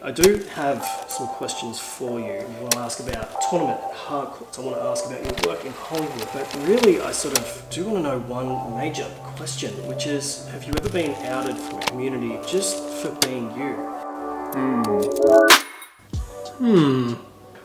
I do have some questions for you. I want to ask about tournament at Harcourt. I want to ask about your work in Hollywood. But really, I sort of do want to know one major question, which is, have you ever been outed from a community just for being you?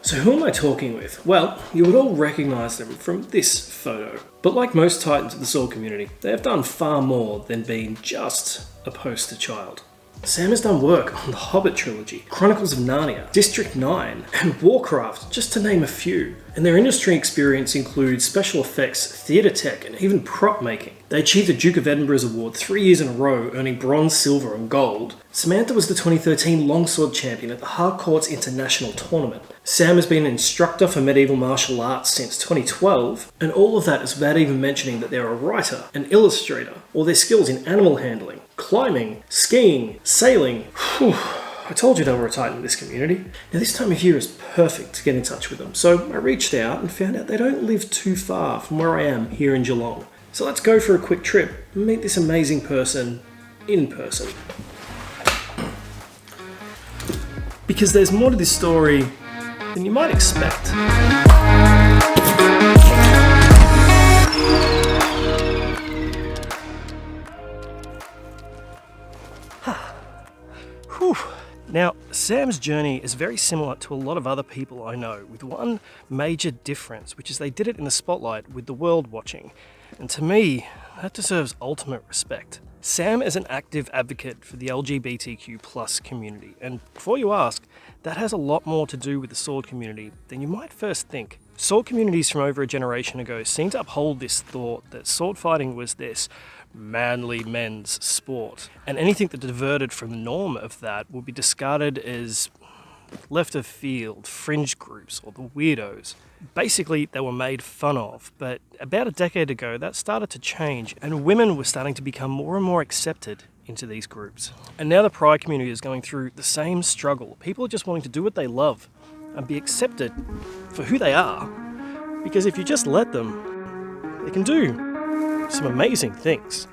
So who am I talking with? Well, you would all recognise them from this photo. But like most titans of the sword community, they have done far more than being just a poster child. Sam has done work on the Hobbit trilogy, Chronicles of Narnia, District 9, and Warcraft, just to name a few. And their industry experience includes special effects, theatre tech, and even prop making. They achieved the Duke of Edinburgh's award 3 years in a row, earning bronze, silver, and gold. Samantha was the 2013 longsword champion at the Harcourt's International Tournament. Sam has been an instructor for medieval martial arts since 2012, and all of that is without even mentioning that they're a writer, an illustrator, or their skills in animal handling, climbing, skiing, sailing. Whew. I told you they were a titan in this community. Now this time of year is perfect to get in touch with them, so I reached out and found out they don't live too far from where I am here in Geelong. So let's go for a quick trip and meet this amazing person in person. Because there's more to this story than you might expect. Whew. Now, Sam's journey is very similar to a lot of other people I know, with one major difference, which is they did it in the spotlight with the world watching. And to me, that deserves ultimate respect. Sam is an active advocate for the LGBTQ+ community, and before you ask, that has a lot more to do with the sword community than you might first think. Sword communities from over a generation ago seem to uphold this thought that sword fighting was this manly men's sport, and anything that diverted from the norm of that would be discarded as left of field, fringe groups, or the weirdos. Basically, they were made fun of, but about a decade ago that started to change, and women were starting to become more and more accepted into these groups. And now the pride community is going through the same struggle. People are just wanting to do what they love and be accepted for who they are, because if you just let them, they can do some amazing things.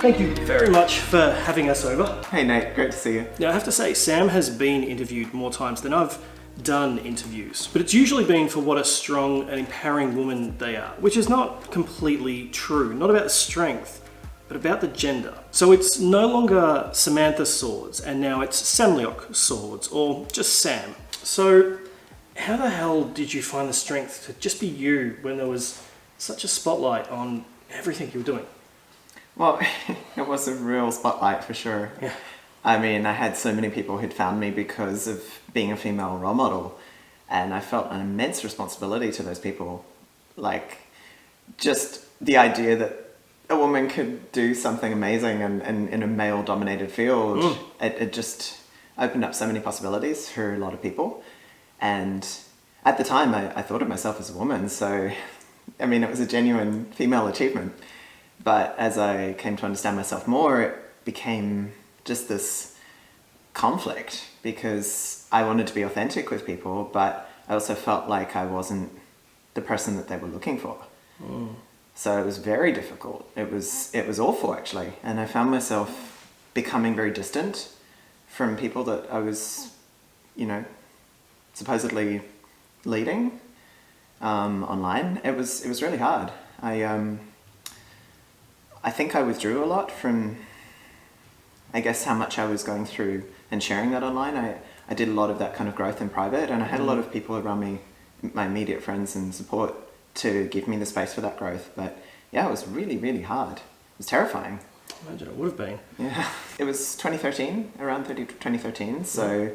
Thank you very much for having us over. Hey Nate, great to see you. Now I have to say, Sam has been interviewed more times than I've done interviews, but it's usually been for what a strong and empowering woman they are, which is not completely true. Not about the strength, but about the gender. So it's no longer Samantha Swords, and now it's Samliok Swords, or just Sam. So how the hell did you find the strength to just be you when there was such a spotlight on everything you were doing? Well, it was a real spotlight for sure. Yeah. I mean, I had so many people who'd found me because of being a female role model, and I felt an immense responsibility to those people. Like, just the idea that a woman could do something amazing and in a male-dominated field, it just opened up so many possibilities for a lot of people. And at the time, I thought of myself as a woman, so, I mean, it was a genuine female achievement. But as I came to understand myself more, it became just this conflict because I wanted to be authentic with people, but I also felt like I wasn't the person that they were looking for. So it was very difficult. It was awful, actually. And I found myself becoming very distant from people that I was, supposedly leading online. It was really hard. I think I withdrew a lot from, I guess, how much I was going through and sharing that online. I did a lot of that kind of growth in private, and I had a lot of people around me, my immediate friends and support, to give me the space for that growth. But yeah, it was really, really hard. It was terrifying. I imagine it would have been. Yeah. It was 2013, around 2013, so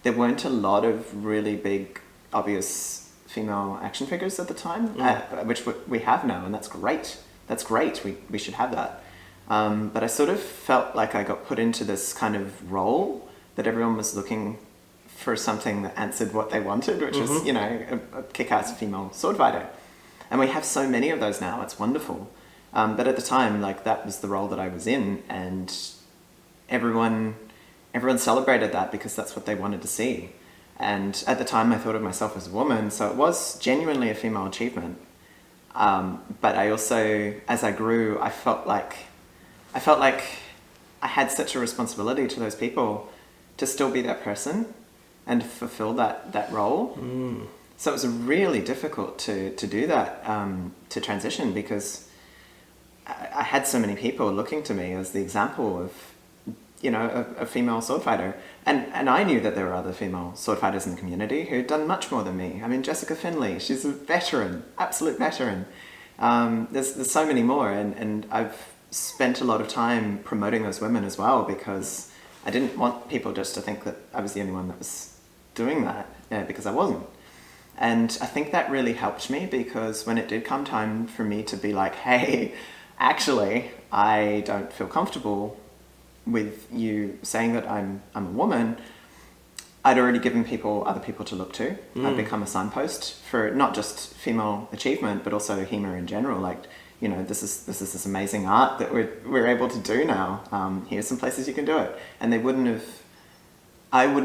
there weren't a lot of really big, obvious female action figures at the time, which we have now, and that's great. That's great, we should have that. But I sort of felt like I got put into this kind of role that everyone was looking for something that answered what they wanted, which is, you know, a kick-ass female sword fighter. And we have so many of those now. It's wonderful. But at the time, like, that was the role that I was in, and everyone celebrated that because that's what they wanted to see. And at the time, I thought of myself as a woman, so it was genuinely a female achievement. But I also, as I grew, I felt like I had such a responsibility to those people to still be that person and fulfill that role. So it was really difficult to do that, to transition, because I had so many people looking to me as the example of, you know, a female sword fighter. And I knew that there were other female sword fighters in the community who'd done much more than me. I mean, Jessica Finley, she's a veteran, absolute veteran. There's so many more, and I've spent a lot of time promoting those women as well, because I didn't want people just to think that I was the only one that was doing that, because I wasn't. And I think that really helped me, because when it did come time for me to be like, hey, actually, I don't feel comfortable with you saying that I'm a woman, I'd already given other people to look to. I'd become a signpost for not just female achievement, but also HEMA in general. Like, you know, this is this amazing art that we're able to do now. Here's some places you can do it. And I wouldn't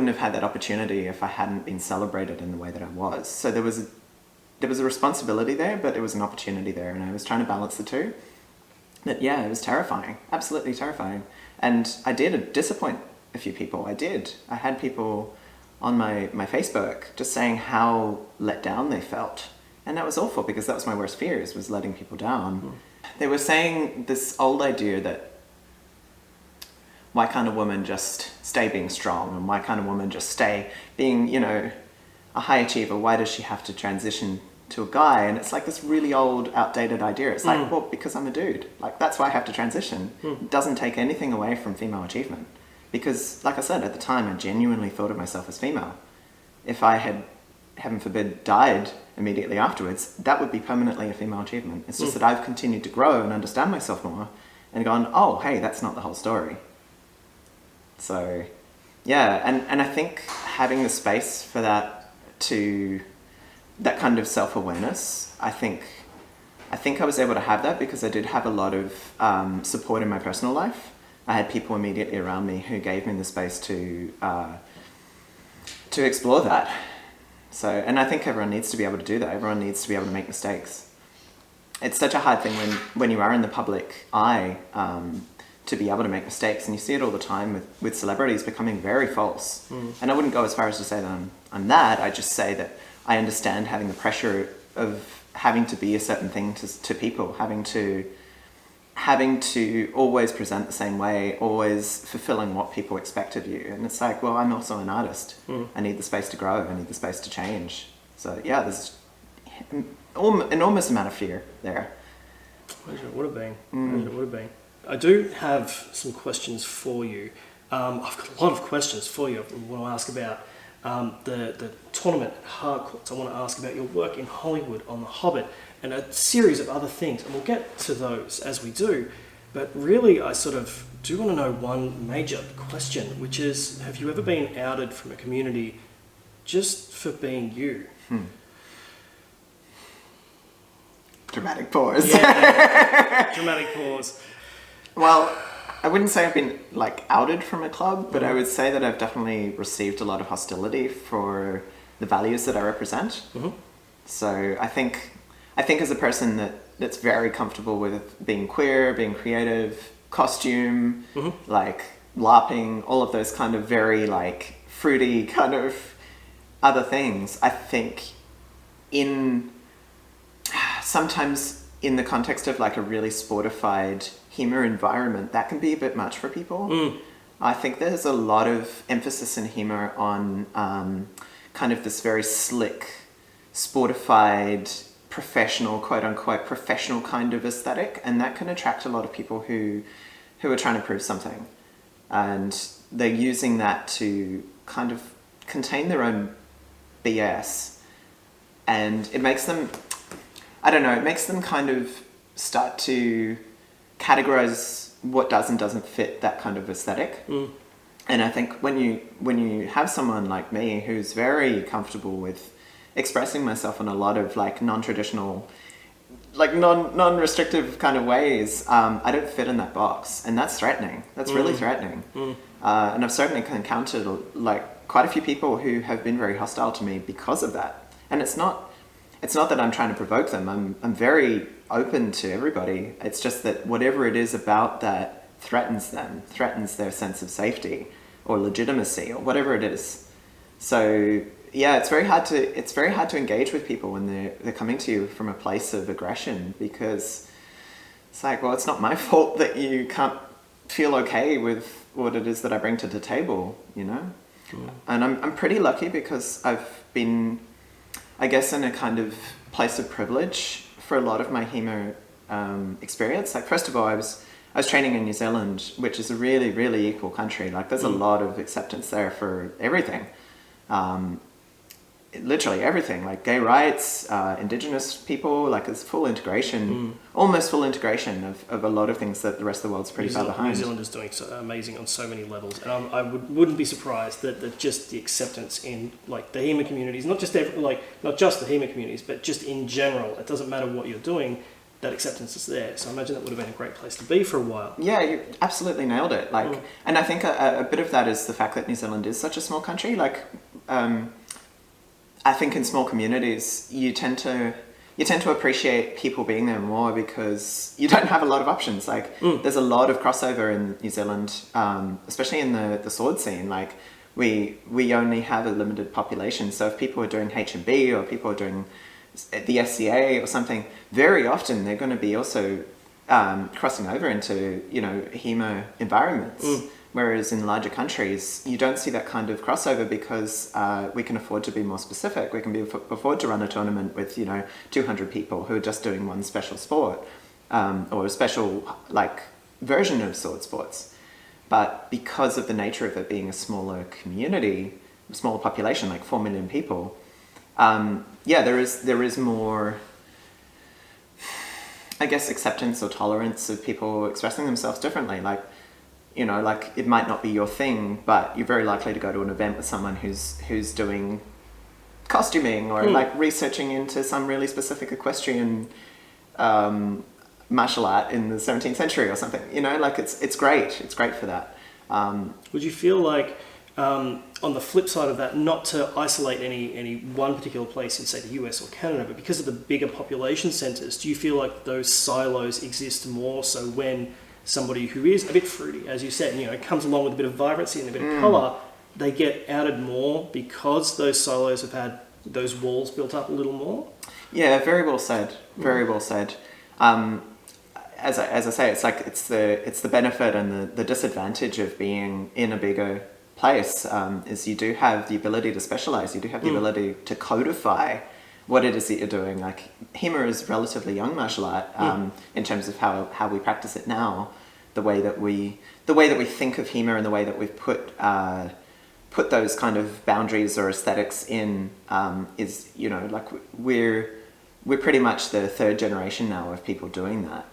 have had that opportunity if I hadn't been celebrated in the way that I was. So there was a responsibility there, but there was an opportunity there, and I was trying to balance the two. But yeah, it was terrifying, absolutely terrifying. And I did disappoint a few people. I had people on my Facebook just saying how let down they felt. And that was awful, because that was my worst fears, was letting people down. They were saying this old idea that why can't a woman just stay being strong, and why can't a woman just stay being, you know, a high achiever? Why does she have to transition to a guy? And it's like this really old, outdated idea. It's like, well, because I'm a dude. Like, that's why I have to transition. It doesn't take anything away from female achievement. Because, like I said, at the time, I genuinely thought of myself as female. If I had, heaven forbid, died immediately afterwards, that would be permanently a female achievement. It's just that I've continued to grow and understand myself more, and gone, oh, hey, that's not the whole story. So, yeah, and I think having the space for that, that kind of self-awareness, I think I was able to have that because I did have a lot of support in my personal life. I had people immediately around me who gave me the space to explore that. So, and I think everyone needs to be able to do that. Everyone needs to be able to make mistakes. It's such a hard thing when you are in the public eye, to be able to make mistakes, and you see it all the time with celebrities becoming very false. And I wouldn't go as far as to say that I'm that. I just say that I understand having the pressure of having to be a certain thing to people, having to always present the same way, always fulfilling what people expect of you. And it's like, well, I'm also an artist. I need the space to grow. I need the space to change. So yeah, there's an enormous amount of fear there. It would have been. I do have some questions for you. I've got a lot of questions for you. I want to ask about the tournament at Harcourt. I want to ask about your work in Hollywood on The Hobbit and a series of other things. And we'll get to those as we do. But really, I sort of do want to know one major question, which is, have you ever been outed from a community just for being you? Dramatic pause. Yeah, dramatic pause. Well, I wouldn't say I've been like outed from a club, but I would say that I've definitely received a lot of hostility for the values that I represent. So I think as a person that's very comfortable with being queer, being creative, costume, like LARPing, all of those kind of very like fruity kind of other things, I think sometimes in the context of like a really sportified HEMA environment, that can be a bit much for people. I think there's a lot of emphasis in HEMA on kind of this very slick, sportified, professional, quote unquote, professional kind of aesthetic, and that can attract a lot of people who are trying to prove something. And they're using that to kind of contain their own BS, and it makes them, I don't know, it makes them kind of start to categorize what does and doesn't fit that kind of aesthetic. And I think when you have someone like me who's very comfortable with expressing myself in a lot of like non-traditional, like non-restrictive kind of ways, I don't fit in that box, and that's threatening. That's really threatening. And I've certainly encountered like quite a few people who have been very hostile to me because of that. And it's not that I'm trying to provoke them. I'm very open to everybody. It's just that whatever it is about that threatens them, threatens their sense of safety or legitimacy or whatever it is. So yeah, it's very hard to engage with people when they're coming to you from a place of aggression, because it's like, well, it's not my fault that you can't feel okay with what it is that I bring to the table, you know? And I'm pretty lucky because I've been, I guess, in a kind of place of privilege for a lot of my hemo experience. Like, first of all, I was training in New Zealand, which is a really, really equal country. Like, there's a lot of acceptance there for everything. Literally everything, like gay rights, indigenous people, like it's full integration, almost full integration of a lot of things that the rest of the world's pretty far behind. New Zealand is doing so amazing on so many levels, and I wouldn't be surprised that just the acceptance in like the HEMA communities, not just the HEMA communities, but just in general, it doesn't matter what you're doing, that acceptance is there. So I imagine that would have been a great place to be for a while. Yeah, you absolutely nailed it. Like, and I think a bit of that is the fact that New Zealand is such a small country. Like, I think in small communities, you tend to appreciate people being there more because you don't have a lot of options. Like, there's a lot of crossover in New Zealand, especially in the sword scene. Like, we only have a limited population. So if people are doing H&B or people are doing the SCA or something, very often they're going to be also crossing over into, you know, HEMA environments. Whereas in larger countries, you don't see that kind of crossover because we can afford to be more specific. We can afford to run a tournament with, you know, 200 people who are just doing one special sport or a special like version of sword sports. But because of the nature of it being a smaller community, a smaller population, like 4 million people, there is more, I guess, acceptance or tolerance of people expressing themselves differently. Like, you know, like it might not be your thing, but you're very likely to go to an event with someone who's doing costuming or like researching into some really specific equestrian martial art in the 17th century or something. You know, like it's great. It's great for that. Would you feel like, on the flip side of that, not to isolate any one particular place in, say, the US or Canada, but because of the bigger population centres, do you feel like those silos exist more? So when somebody who is a bit fruity, as you said, you know, comes along with a bit of vibrancy and a bit of colour, they get outed more because those silos have had those walls built up a little more? Yeah, very well said. Very well said. As I say, it's like it's the benefit and the disadvantage of being in a bigger place is you do have the ability to specialise. You do have the ability to codify what it is that you're doing. Like, HEMA is relatively young martial art in terms of how we practice it now. The way that we think of HEMA and the way that we've put those kind of boundaries or aesthetics in is, you know, like we're pretty much the third generation now of people doing that.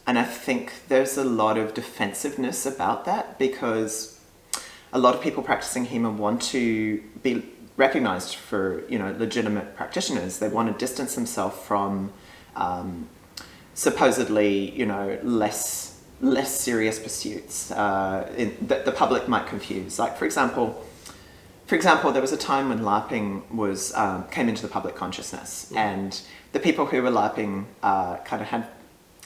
And I think there's a lot of defensiveness about that because a lot of people practicing HEMA want to be recognized for, you know, legitimate practitioners. They want to distance themselves from supposedly, you know, less serious pursuits that the public might confuse. Like, for example, there was a time when LARPing came into the public consciousness, and the people who were LARPing kind of had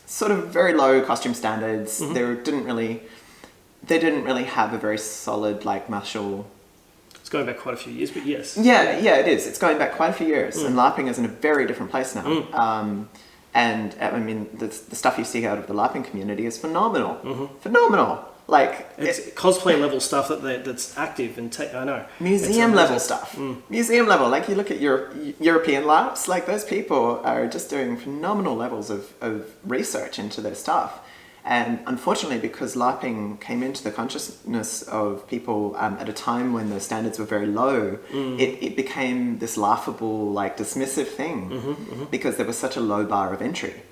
sort of very low costume standards. They didn't really have a very solid like martial. It's going back quite a few years, but yes. Yeah, it is. It's going back quite a few years, and LARPing is in a very different place now. And I mean, the stuff you see out of the LARPing community is phenomenal. Phenomenal. Like, it's cosplay level stuff that's active and I know. Museum level stuff. Museum level. Like, you look at European LARPs, like those people are just doing phenomenal levels of research into their stuff. And unfortunately, because LARPing came into the consciousness of people at a time when the standards were very low, it became this laughable, like, dismissive thing because there was such a low bar of entry.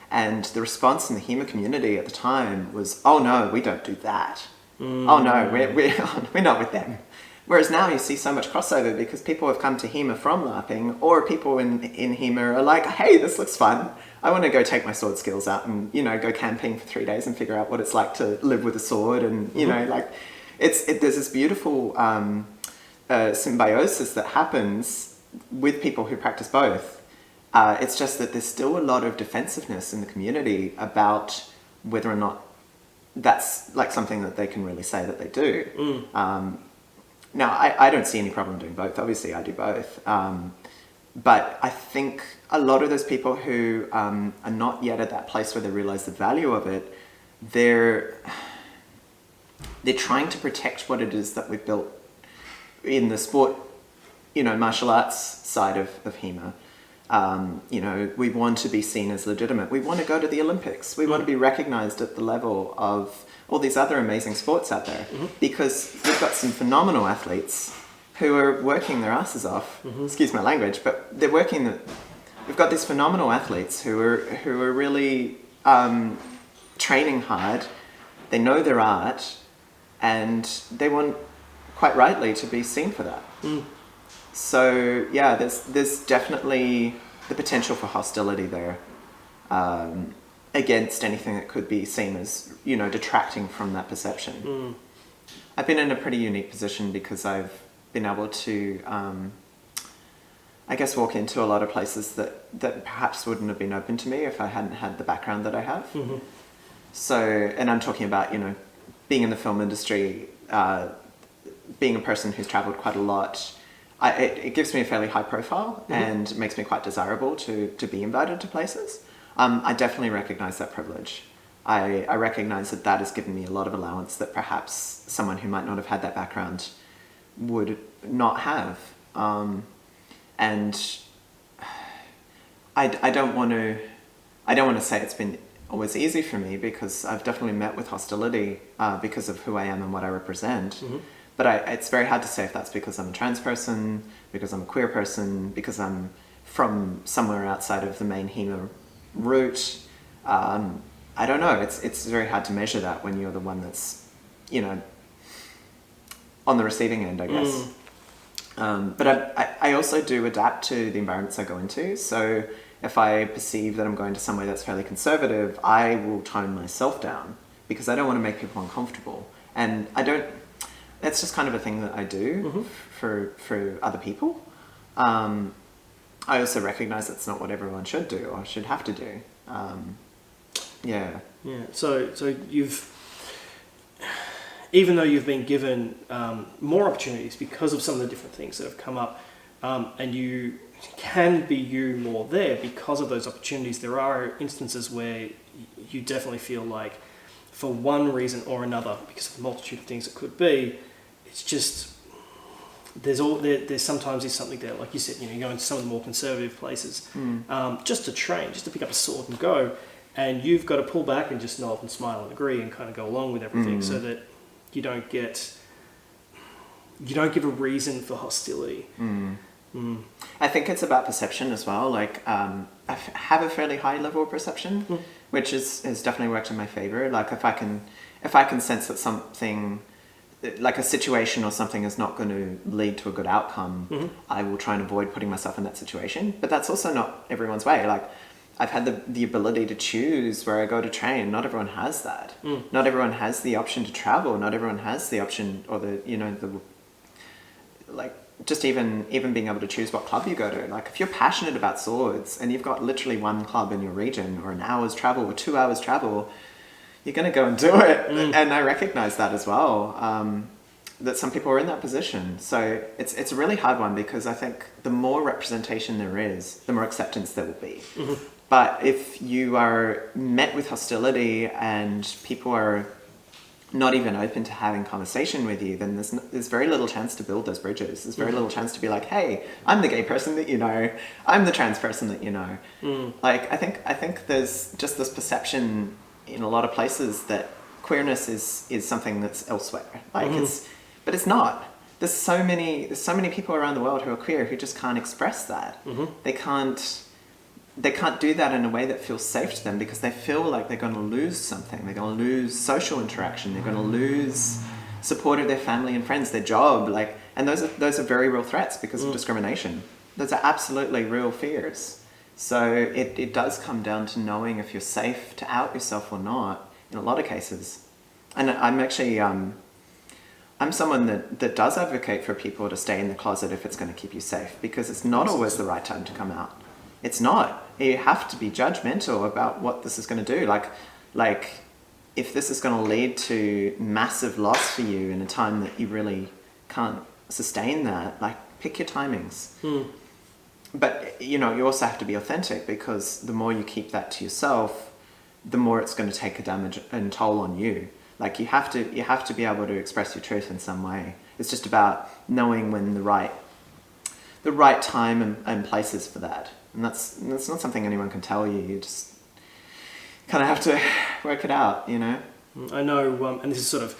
And the response in the HEMA community at the time was, oh no, we don't do that. Oh no, we're not with them. Whereas now you see so much crossover because people have come to HEMA from LARPing, or people in HEMA are like, hey, this looks fun. I want to go take my sword skills out and, go camping for 3 days and figure out what it's like to live with a sword. And, there's this beautiful symbiosis that happens with people who practice both. It's just that there's still a lot of defensiveness in the community about whether or not that's like something that they can really say that they do. Now, I don't see any problem doing both. Obviously, I do both. But I think a lot of those people who are not yet at that place where they realize the value of it, they're trying to protect what it is that we've built in the sport, martial arts side of HEMA. We want to be seen as legitimate. We want to go to the Olympics. We want to be recognized at the level of all these other amazing sports out there, because we've got some phenomenal athletes who are working their asses off. Excuse my language, but they're working. We've got these phenomenal athletes who are really training hard. They know their art, and they want, quite rightly, to be seen for that. So yeah, there's definitely the potential for hostility there, against anything that could be seen as, detracting from that perception. I've been in a pretty unique position because I've been able to, I guess, walk into a lot of places that perhaps wouldn't have been open to me if I hadn't had the background that I have. So, and I'm talking about, being in the film industry, being a person who's traveled quite a lot. It gives me a fairly high profile and makes me quite desirable to be invited to places. I definitely recognize that privilege. I recognize that has given me a lot of allowance that perhaps someone who might not have had that background would not have. And I don't want to say it's been always easy for me, because I've definitely met with hostility because of who I am and what I represent. But it's very hard to say if that's because I'm a trans person, because I'm a queer person, because I'm from somewhere outside of the main HEMA route. I don't know. It's very hard to measure that when you're the one that's, on the receiving end, I guess. But I also do adapt to the environments I go into. So if I perceive that I'm going to somewhere that's fairly conservative, I will tone myself down because I don't want to make people uncomfortable. And that's just kind of a thing that I do for other people. I also recognize that's not what everyone should do or should have to do. Yeah. So even though you've been given more opportunities because of some of the different things that have come up, and you can be you more there because of those opportunities, there are instances where you definitely feel like, for one reason or another, because of the multitude of things it could be, it's just there's sometimes is something there, like you said, you go into some of the more conservative places just to train, just to pick up a sword and go, and you've got to pull back and just nod and smile and agree and kind of go along with everything, so that you don't give a reason for hostility. I think it's about perception as well. Like, I have a fairly high level of perception, which has definitely worked in my favor. Like, if I can sense that something, like a situation or something, is not going to lead to a good outcome, I will try and avoid putting myself in that situation. But that's also not everyone's way. Like, I've had the ability to choose where I go to train. Not everyone has that. Not everyone has the option to travel. Not everyone has the option or just even being able to choose what club you go to. Like, if you're passionate about swords and you've got literally one club in your region, or an hour's travel or 2 hours travel, you're going to go and do it. And I recognize that as well, that some people are in that position. So it's a really hard one, because I think the more representation there is, the more acceptance there will be. But if you are met with hostility and people are not even open to having conversation with you, then there's very little chance to build those bridges. There's very little chance to be like, hey, I'm the gay person that you know, I'm the trans person that you know. Like, I think there's just this perception in a lot of places that queerness is something that's elsewhere. Like, but it's not. There's so many people around the world who are queer who just can't express that. They can't they can't do that in a way that feels safe to them because they feel like they're going to lose something. They're going to lose social interaction. They're going to lose support of their family and friends, their job. Like, and those are very real threats because of discrimination. Those are absolutely real fears. So it does come down to knowing if you're safe to out yourself or not in a lot of cases. And I'm actually, I'm someone that does advocate for people to stay in the closet if it's going to keep you safe, because it's not always the right time to come out. It's not. You have to be judgmental about what this is going to do. Like if this is going to lead to massive loss for you in a time that you really can't sustain that, like pick your timings. But, you also have to be authentic, because the more you keep that to yourself, the more it's going to take a damage and toll on you. Like you have to be able to express your truth in some way. It's just about knowing when the right time and place is for that. And that's not something anyone can tell you. You just kind of have to work it out, I know, and this is sort of,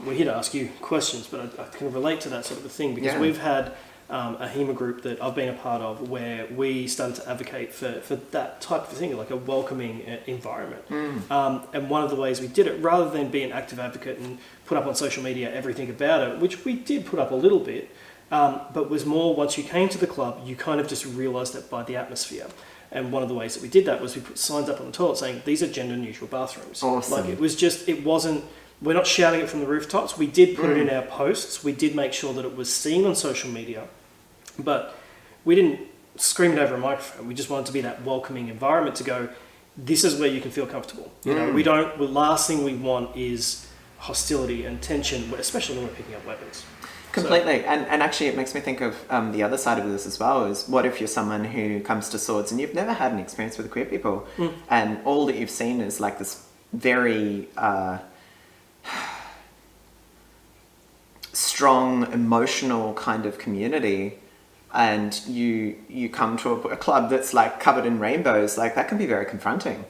we're here to ask you questions, but I can relate to that sort of a thing, because we've had a HEMA group that I've been a part of where we started to advocate for that type of thing, like a welcoming environment. And one of the ways we did it, rather than be an active advocate and put up on social media everything about it, which we did put up a little bit, but was more once you came to the club, you kind of just realised it by the atmosphere. And one of the ways that we did that was we put signs up on the toilet saying, these are gender neutral bathrooms. Awesome. Like we're not shouting it from the rooftops. We did put it in our posts. We did make sure that it was seen on social media. But we didn't scream it over a microphone. We just wanted to be that welcoming environment to go, this is where you can feel comfortable. The last thing we want is hostility and tension, especially when we're picking up weapons. Completely. So, and actually it makes me think of the other side of this as well, is what if you're someone who comes to swords and you've never had an experience with queer people, and all that you've seen is like this very strong emotional kind of community, and you come to a club that's like covered in rainbows, like that can be very confronting.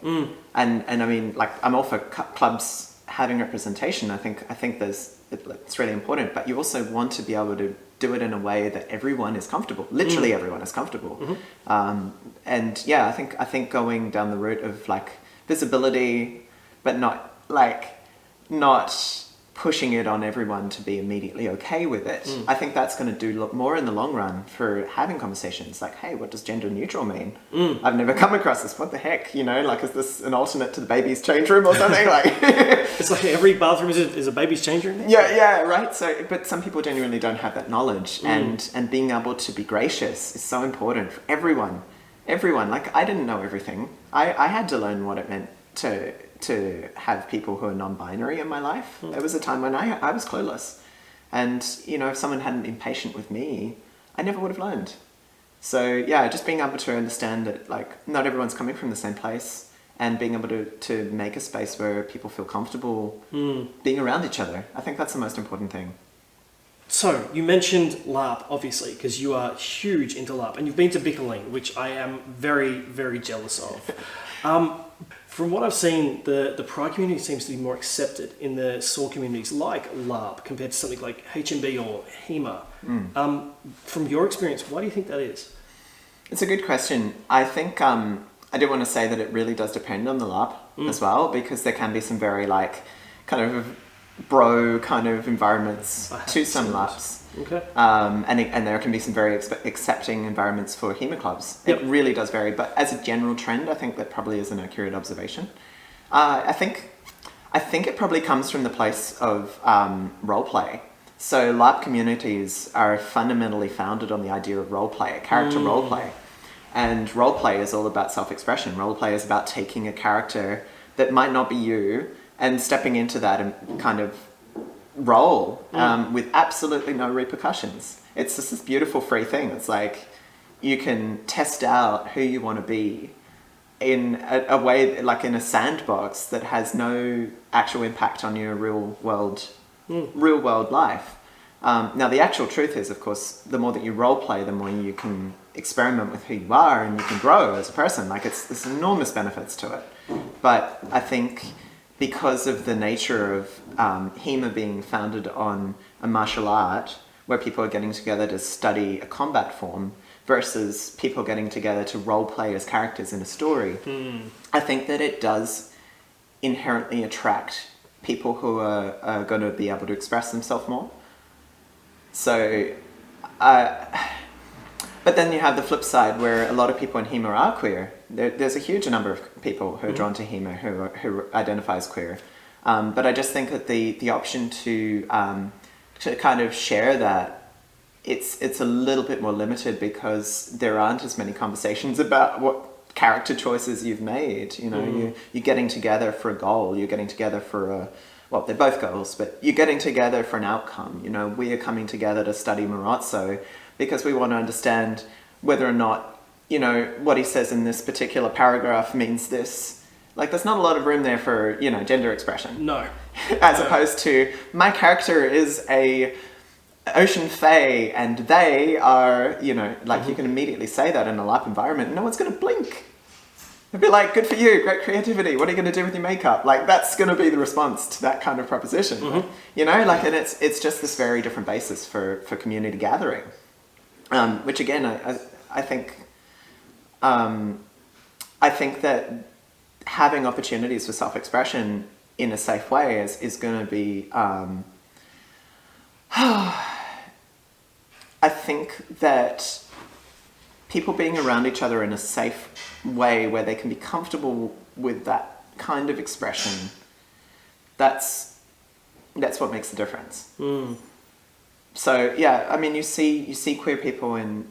And I mean, like I'm all for clubs having representation. I think it's really important, but you also want to be able to do it in a way that everyone is comfortable. Literally everyone is comfortable. And yeah, I think going down the route of like visibility, but not pushing it on everyone to be immediately okay with it. I think that's going to do more in the long run for having conversations like, hey, what does gender neutral mean? I've never come across this. What the heck? Like, is this an alternate to the baby's change room or something? Like, it's like every bathroom is a baby's change room. Yeah, right. So, but some people genuinely don't have that knowledge, and being able to be gracious is so important for everyone. Like, I didn't know everything. I had to learn what it meant to have people who are non-binary in my life. There was a time when I was clueless, and if someone hadn't been patient with me, I never would have learned. So yeah, just being able to understand that like not everyone's coming from the same place, and being able to make a space where people feel comfortable being around each other. I think that's the most important thing. So you mentioned LARP, obviously, because you are huge into LARP, and you've been to Bickerling, which I am very, very jealous of. From what I've seen, the Pride community seems to be more accepted in the SOAR communities like LARP compared to something like HMB or HEMA. From your experience, why do you think that is? It's a good question. I think I do want to say that it really does depend on the LARP as well, because there can be some very like kind of bro kind of environments to some LARPs. Okay. And there can be some very accepting environments for HEMA clubs. It really does vary, but as a general trend, I think that probably is an accurate observation. I think it probably comes from the place of role play. So LARP communities are fundamentally founded on the idea of role play, character role play. And role play is all about self-expression. Role play is about taking a character that might not be you and stepping into that and kind of role with absolutely no repercussions. It's just this beautiful free thing. It's like you can test out who you want to be in a way, like in a sandbox that has no actual impact on your real world life. Now the actual truth is, of course, the more that you role play, the more you can experiment with who you are, and you can grow as a person. Like there's enormous benefits to it. But I think because of the nature of HEMA being founded on a martial art where people are getting together to study a combat form, versus people getting together to role play as characters in a story, I think that it does inherently attract people who are going to be able to express themselves more. So, but then you have the flip side where a lot of people in humour are queer. There's a huge number of people who are drawn to humour who identify as queer. But I just think that the option to kind of share that, it's a little bit more limited because there aren't as many conversations about what character choices you've made. You know, you're getting together for a goal. You're getting together for well, they're both goals, but you're getting together for an outcome. You know, we are coming together to study Marazzo because we want to understand whether or not, you know, what he says in this particular paragraph means this. Like, there's not a lot of room there for, you know, gender expression. No. As opposed to, my character is a ocean fae and they are, you know, like you can immediately say that in a LARP environment and no one's going to blink. They'll be like, good for you, great creativity, what are you going to do with your makeup? Like, that's going to be the response to that kind of proposition. You know, like, and it's just this very different basis for community gathering. Which again, I think that having opportunities for self-expression in a safe way is going to be, I think that people being around each other in a safe way where they can be comfortable with that kind of expression, that's what makes the difference. So yeah, I mean, you see queer people in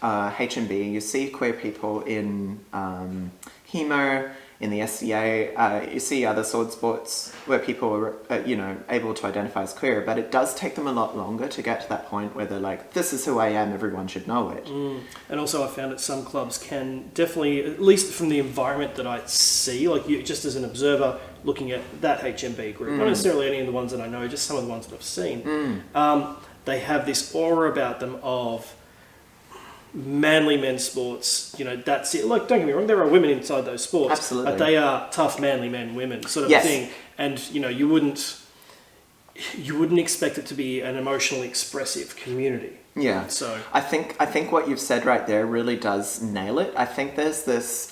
HMB, you see queer people in HEMO, in the SCA, you see other sword sports where people are, you know, able to identify as queer, but it does take them a lot longer to get to that point where they're like, this is who I am, everyone should know it. And also I found that some clubs can definitely, at least from the environment that I see, like you, just as an observer looking at that HMB group, not necessarily any of the ones that I know, just some of the ones that I've seen, they have this aura about them of manly men's sports, you know, that's it. Like, don't get me wrong, there are women inside those sports. Absolutely. But they are tough, manly men, women sort of thing. And, you know, you wouldn't expect it to be an emotionally expressive community. Yeah. So I think what you've said right there really does nail it. I think there's this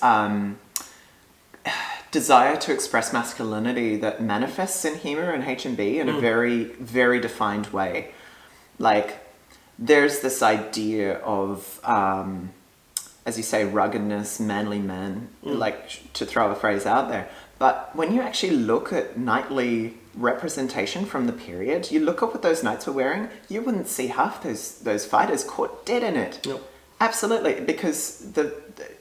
desire to express masculinity that manifests in HEMA and HMB in a very, very defined way. Like, there's this idea of, as you say, ruggedness, manly men, like, to throw a phrase out there. But when you actually look at knightly representation from the period, you look at what those knights were wearing, you wouldn't see half those fighters caught dead in it. Nope. Absolutely, because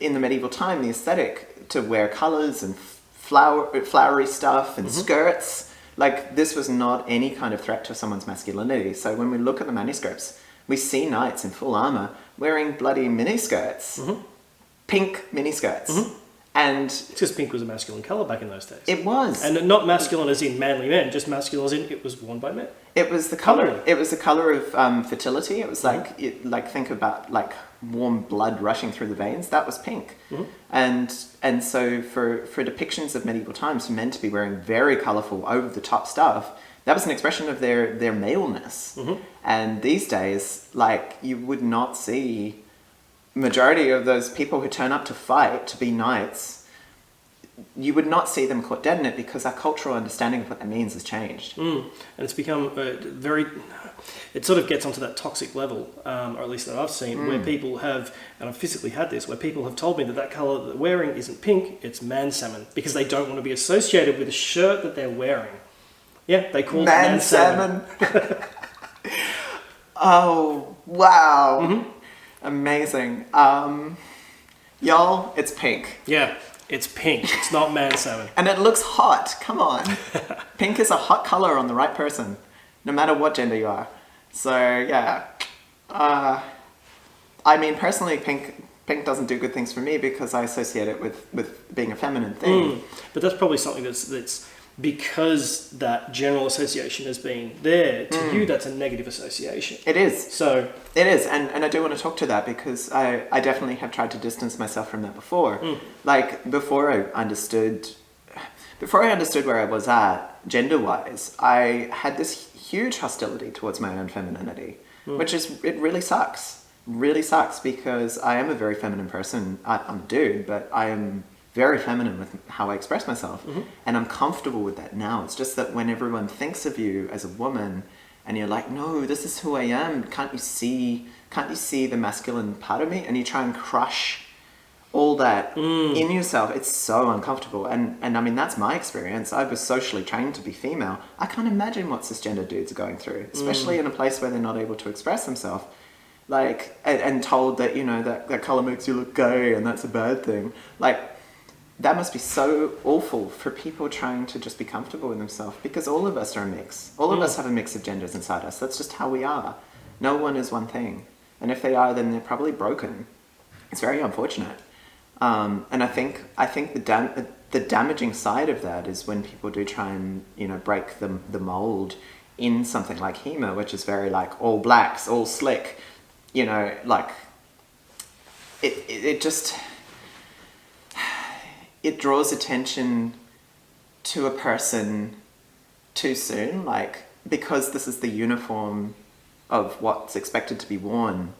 in the medieval time, the aesthetic to wear colours and flowery stuff and skirts, like, this was not any kind of threat to someone's masculinity. So when we look at the manuscripts, we see knights in full armour wearing bloody miniskirts, pink miniskirts. And it's because pink was a masculine colour back in those days. It was. And not masculine as in manly men, just masculine as in it was worn by men. It was the colour. It was the colour of fertility. It was like, think about like warm blood rushing through the veins. That was pink. And so for depictions of medieval times, for men to be wearing very colourful, over the top stuff, that was an expression of their maleness. And these days, like, you would not see majority of those people who turn up to fight, to be knights, you would not see them caught dead in it because our cultural understanding of what that means has changed. And it's become it sort of gets onto that toxic level, or at least that I've seen, where people have, and I've physically had this, where people have told me that colour that they're wearing isn't pink, it's man salmon, because they don't want to be associated with the shirt that they're wearing. Yeah, they call it man salmon. Oh, wow. Amazing. Y'all, it's pink. Yeah, it's pink. It's not man salmon. And it looks hot. Come on. Pink is a hot color on the right person, no matter what gender you are. So, yeah. I mean, personally, pink doesn't do good things for me because I associate it with being a feminine thing. But that's probably something that's because that general association has been there, to you that's a negative association. It is. So it is, and I do want to talk to that because I definitely have tried to distance myself from that before. Like, before I understood where I was at gender-wise, I had this huge hostility towards my own femininity, which it really sucks. really sucks because I am a very feminine person. I'm a dude, but I am very feminine with how I express myself. And I'm comfortable with that now. It's just that when everyone thinks of you as a woman and you're like, no, this is who I am. Can't you see the masculine part of me? And you try and crush all that in yourself. It's so uncomfortable. And I mean, that's my experience. I was socially trained to be female. I can't imagine what cisgender dudes are going through, especially in a place where they're not able to express themselves. Like, and told that, you know, that color makes you look gay and that's a bad thing. Like, that must be so awful for people trying to just be comfortable with themselves, because all of us are a mix. All of us have a mix of genders inside us. That's just how we are. No one is one thing. And if they are, then they're probably broken. It's very unfortunate. And I think the damaging side of that is when people do try and, you know, break the mold in something like HEMA, which is very like all blacks, all slick, you know, like it just... It draws attention to a person too soon, like, because this is the uniform of what's expected to be worn.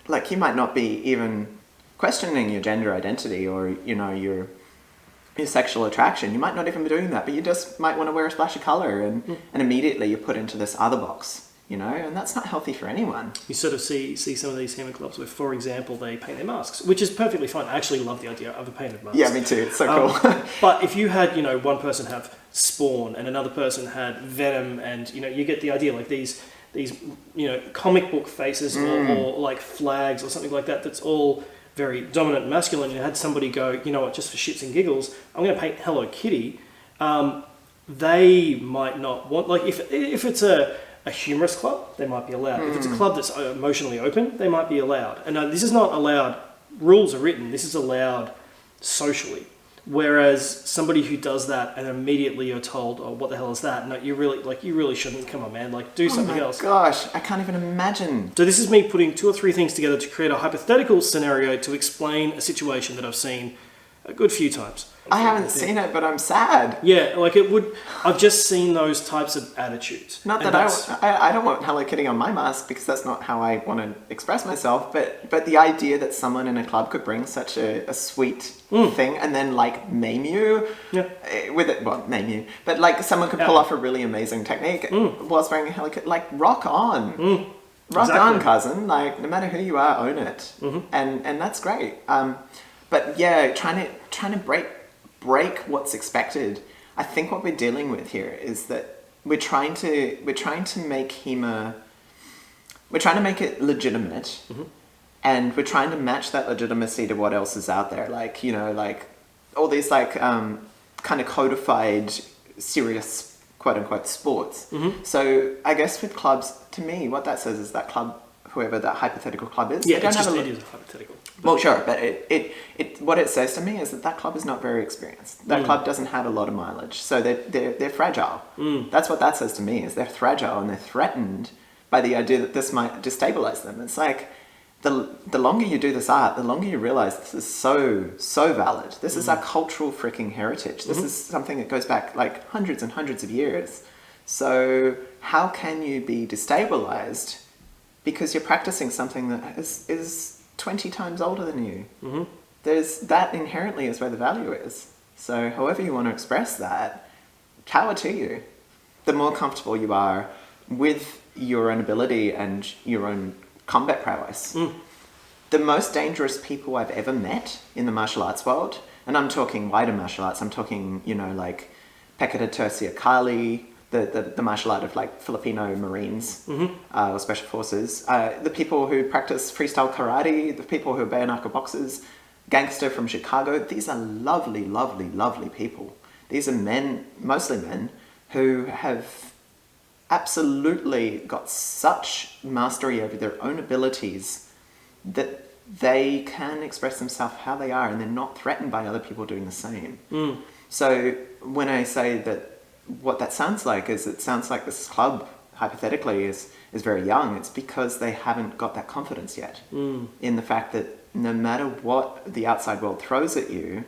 Like, you might not be even questioning your gender identity or, you know, your sexual attraction. You might not even be doing that, but you just might want to wear a splash of color and immediately you're put into this other box. You know, and that's not healthy for anyone. You sort of see some of these HEMA clubs where, for example, they paint their masks, which is perfectly fine. I actually love the idea of a painted mask. Yeah, me too. It's so cool. But if you had, you know, one person have Spawn and another person had Venom, and, you know, you get the idea, like these you know, comic book faces or like flags or something like that, that's all very dominant masculine. You had somebody go, you know what, just for shits and giggles, I'm going to paint Hello Kitty. They might not want, like, if it's a humorous club, they might be allowed. If it's a club that's emotionally open, they might be allowed. And this is not allowed, rules are written, this is allowed socially. Whereas somebody who does that and immediately you're told, oh, what the hell is that? No, you really shouldn't. Come on, man, like, do something else. Oh my gosh, I can't even imagine. So this is me putting 2 or 3 things together to create a hypothetical scenario to explain a situation that I've seen a good few times. I haven't seen it, but I'm sad. Yeah, like I've just seen those types of attitudes. Not that I don't want Hello Kitty on my mask, because that's not how I want to express myself, but the idea that someone in a club could bring such a sweet thing and then like maim you with it, well, maim you, but like someone could pull off a really amazing technique whilst wearing a Hello Kitty, like rock on. Rock on, cousin. Like, no matter who you are, own it. And that's great. But yeah, trying to break what's expected. I think what we're dealing with here is that we're trying to make HEMA, we're trying to make it legitimate, and we're trying to match that legitimacy to what else is out there. Like, you know, like all these like kind of codified, serious quote unquote sports. So I guess with clubs, to me, what that says is that club, whoever that hypothetical club is, it is a hypothetical. Well, sure, but it what it says to me is that club is not very experienced. That club doesn't have a lot of mileage, so they're fragile. That's what that says to me, is they're fragile and they're threatened by the idea that this might destabilize them. It's like the longer you do this art, the longer you realize this is so valid. This is our cultural freaking heritage. This is something that goes back like hundreds and hundreds of years. So how can you be destabilized because you're practicing something that is 20 times older than you? There's that inherently is where the value is. So however you want to express that, power to you. The more comfortable you are with your own ability and your own combat prowess. The most dangerous people I've ever met in the martial arts world, and I'm talking wider martial arts, I'm talking, you know, like Pekada Tercia Kali, the martial art of like Filipino Marines or Special Forces, the people who practice freestyle karate, the people who are bare knuckle boxers, Gangster from Chicago. These are lovely, lovely, lovely people. These are men, mostly men, who have absolutely got such mastery over their own abilities that they can express themselves how they are and they're not threatened by other people doing the same. So when I say that, what that sounds like is, it sounds like this club, hypothetically, is very young. It's because they haven't got that confidence yet in the fact that no matter what the outside world throws at you,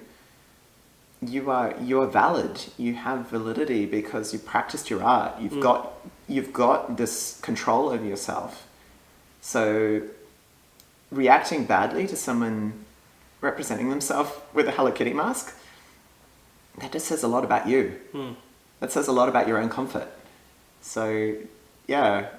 you are valid. You have validity because you practiced your art. You've got this control over yourself, So reacting badly to someone representing themselves with a Hello Kitty mask, that just says a lot about you. That says a lot about your own comfort. So, yeah,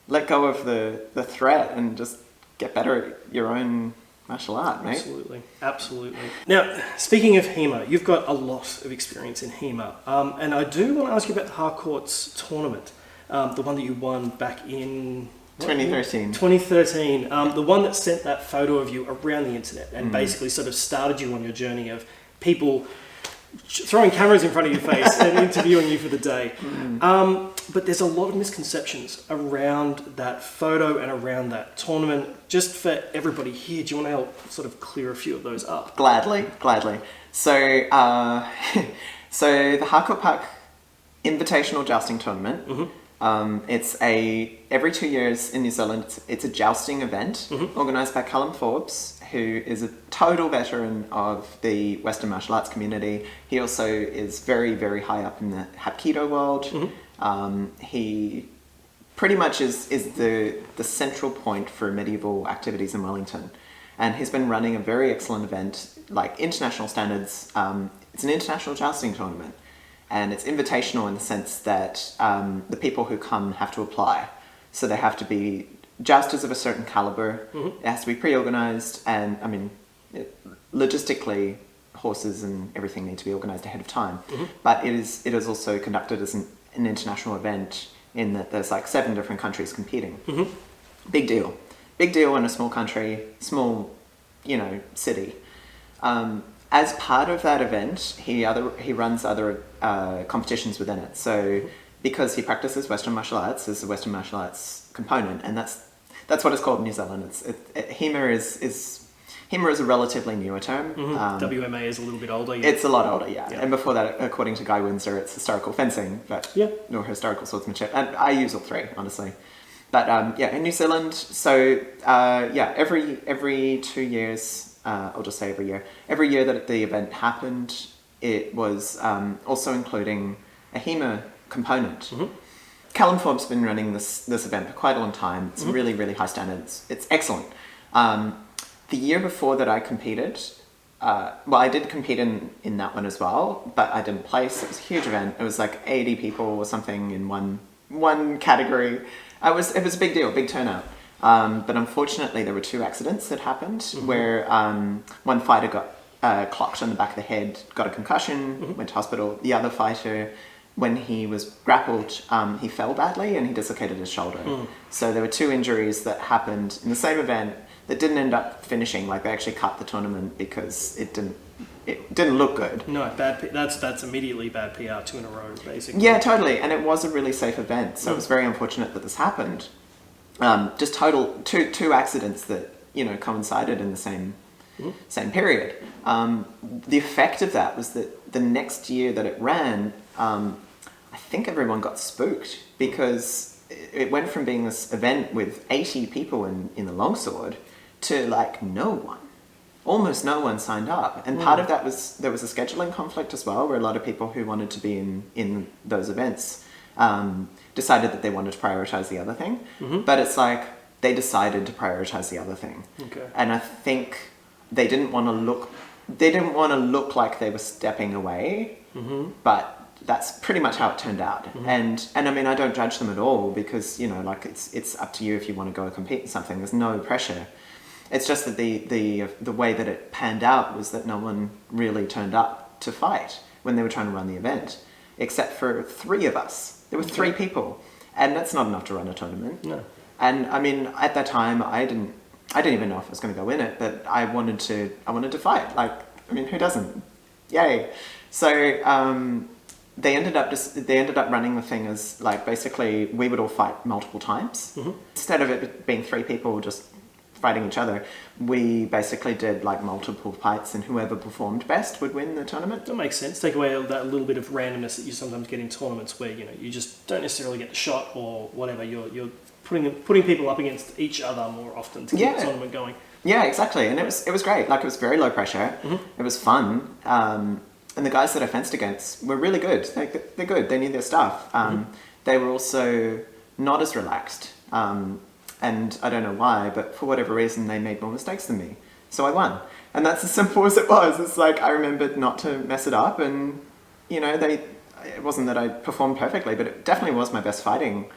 let go of the threat and just get better at your own martial art, mate. Absolutely, absolutely. Now, speaking of HEMA, you've got a lot of experience in HEMA, and I do want to ask you about the Harcourt's tournament, the one that you won back in... 2013. 2013, the one that sent that photo of you around the internet and basically sort of started you on your journey of people throwing cameras in front of your face and interviewing you for the day. But there's a lot of misconceptions around that photo and around that tournament. Just for everybody here, do you want to help sort of clear a few of those up? Gladly. So, so the Harcourt Park Invitational Jousting Tournament, it's every 2 years in New Zealand, it's a jousting event organised by Callum Forbes, who is a total veteran of the Western martial arts community. He also is very, very high up in the Hapkido world. He pretty much is the central point for medieval activities in Wellington. And he's been running a very excellent event, like international standards. It's an international jousting tournament. And it's invitational in the sense that the people who come have to apply. So they have to be jousters of a certain caliber. It has to be pre-organised, and I mean, logistically, horses and everything need to be organised ahead of time. But it is also conducted as an international event in that there's like 7 different countries competing. Big deal in a small country, small, city. As part of that event, he runs other competitions within it. So because he practices Western martial arts, there's a Western martial arts component, and that's what it's called in New Zealand. HEMA is a relatively newer term. WMA is a little bit older. Yeah. It's a lot older, yeah. And before that, according to Guy Windsor, it's historical fencing, but or historical swordsmanship. And I use all three, honestly. But in New Zealand, so every 2 years, I'll just say every year that the event happened, it was also including a HEMA component. Callum Forbes has been running this event for quite a long time. It's really, really high standards. It's excellent. The year before that I competed, I did compete in that one as well, but I didn't place. It was a huge event. It was like 80 people or something in one category. It was a big deal, big turnout. But unfortunately, there were 2 accidents that happened where one fighter got clocked on the back of the head, got a concussion, went to hospital. The other fighter, when he was grappled, he fell badly and he dislocated his shoulder. So there were 2 injuries that happened in the same event that didn't end up finishing. Like, they actually cut the tournament because it didn't look good. No, that's immediately bad PR, 2 in a row, basically. Yeah, totally. And it was a really safe event, so it was very unfortunate that this happened. Just total two accidents that coincided in the same period. The effect of that was that the next year that it ran, I think everyone got spooked because it went from being this event with 80 people in the longsword to like almost no one signed up. And part of that was there was a scheduling conflict as well, where a lot of people who wanted to be in those events decided that they wanted to prioritize the other thing. But it's like they decided to prioritize the other thing. Okay. And I think they didn't want to look like they were stepping away, but that's pretty much how it turned out. And I mean, I don't judge them at all because, it's up to you if you want to go and compete in something. There's no pressure. It's just that the way that it panned out was that no one really turned up to fight when they were trying to run the event, except for 3 of us. There were 3 people, and that's not enough to run a tournament. No. And I mean, at that time, I didn't even know if I was going to go in it, but I wanted to fight. Like, I mean, who doesn't? Yay! So they ended up running the thing as like basically we would all fight multiple times instead of it being 3 people just fighting each other. We basically did like multiple fights, and whoever performed best would win the tournament. That makes sense. Take away that little bit of randomness that you sometimes get in tournaments where you just don't necessarily get the shot or whatever. You're putting people up against each other more often to keep the tournament going. Yeah, exactly. And it was great. Like, it was very low pressure. It was fun. And the guys that I fenced against were really good. They're good. They knew their stuff. They were also not as relaxed. And I don't know why, but for whatever reason, they made more mistakes than me. So I won. And that's as simple as it was. It's like I remembered not to mess it up, and, you know, it wasn't that I performed perfectly, but it definitely was my best fighting,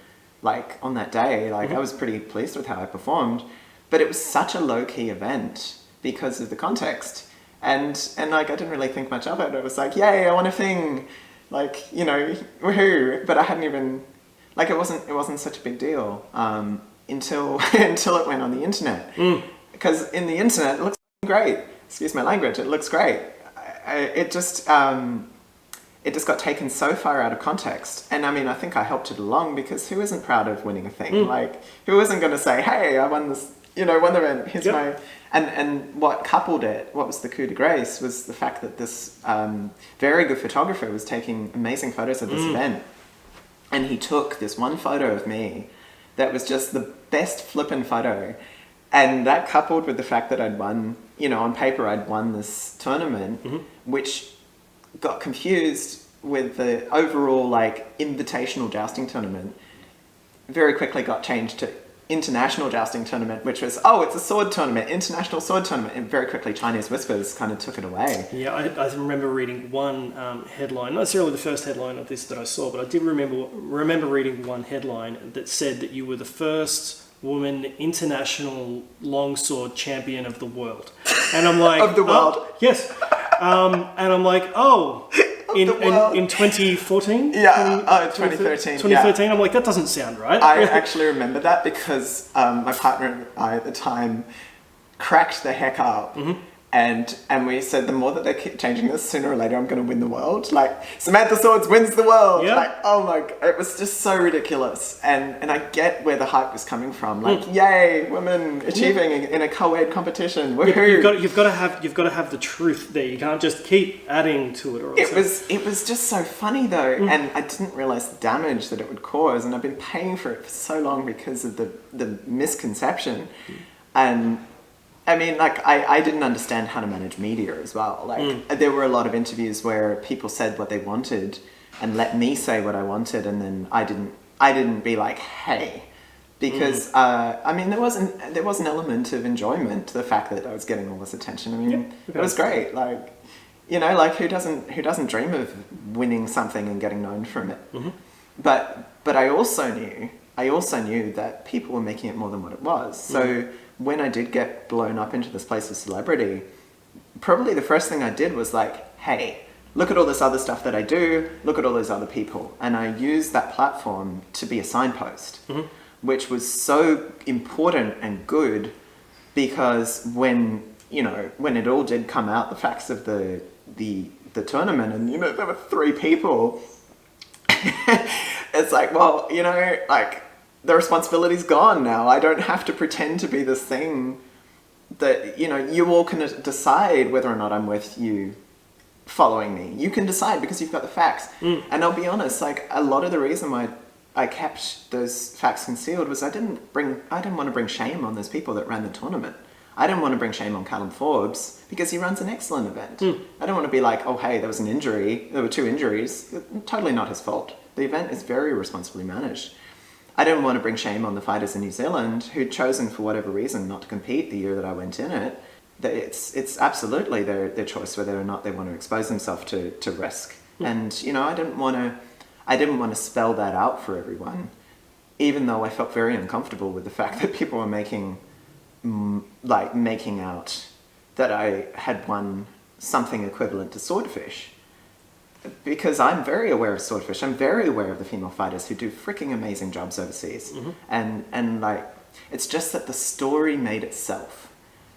like, on that day. Like, I was pretty pleased with how I performed. But it was such a low-key event because of the context. And like, I didn't really think much of it. It was like, yay, I won a thing. Like, you know, woohoo. But I hadn't even, like, it wasn't such a big deal until it went on the internet. Because in the internet, it looks great. Excuse my language, it looks great. It just got taken so far out of context. And I mean, I think I helped it along, because who isn't proud of winning a thing? Like, who isn't going to say, hey, I won this, you know, won the event, here's my... And what coupled it, what was the coup de grace, was the fact that this very good photographer was taking amazing photos of this event. And he took this one photo of me that was just the best flippin' photo. And that coupled with the fact that I'd won, you know, on paper I'd won this tournament, which got confused with the overall, like, invitational jousting tournament, very quickly got changed to international jousting tournament, which was, oh, it's a sword tournament, international sword tournament, and very quickly Chinese whispers kind of took it away. Yeah, I remember reading one headline, not necessarily the first headline of this that I saw, but I did remember reading one headline that said that you were the first woman international longsword champion of the world. And I'm like... Of the world? Oh, yes. And I'm like, oh... In 2014? Yeah, 2013. 2013, yeah. I'm like, that doesn't sound right. I actually remember that because my partner and I at the time cracked the heck up. And we said, the more that they keep changing this, sooner or later I'm going to win the world. Like, Samantha Swords wins the world. Yeah. Like, oh my God, it was just so ridiculous. And I get where the hype was coming from. Like, yay, women achieving in a co-ed competition. Woohoo. You've got to have the truth there. You can't just keep adding to it. Or it was just so funny though, and I didn't realize the damage that it would cause. And I've been paying for it for so long because of the misconception. And I mean, like, I didn't understand how to manage media as well. Like, there were a lot of interviews where people said what they wanted and let me say what I wanted, and then I didn't be like, hey, because I mean, there was an element of enjoyment to the fact that I was getting all this attention. I mean, it was great. Like, you know, like, who doesn't dream of winning something and getting known from it? But I also knew that people were making it more than what it was. So when I did get blown up into this place of celebrity, probably the first thing I did was like, hey, look at all this other stuff that I do, look at all those other people. And I used that platform to be a signpost, which was so important and good, because when it all did come out, the facts of the tournament, and, you know, there were 3 people, it's like, well, you know, like, the responsibility's gone now. I don't have to pretend to be this thing that, you know, you all can decide whether or not I'm with you following me. You can decide because you've got the facts. And I'll be honest, like, a lot of the reason why I kept those facts concealed was I didn't want to bring shame on those people that ran the tournament. I didn't want to bring shame on Callum Forbes because he runs an excellent event. I don't want to be like, oh, hey, there was an injury. There were 2 injuries. Totally not his fault. The event is very responsibly managed. I didn't want to bring shame on the fighters in New Zealand who'd chosen for whatever reason not to compete the year that I went in it. It's absolutely their choice whether or not they want to expose themselves to risk. And, you know, I didn't want to spell that out for everyone, even though I felt very uncomfortable with the fact that people were making out that I had won something equivalent to swordfish. Because I'm very aware of swordfish. I'm very aware of the female fighters who do freaking amazing jobs overseas. And like, it's just that the story made itself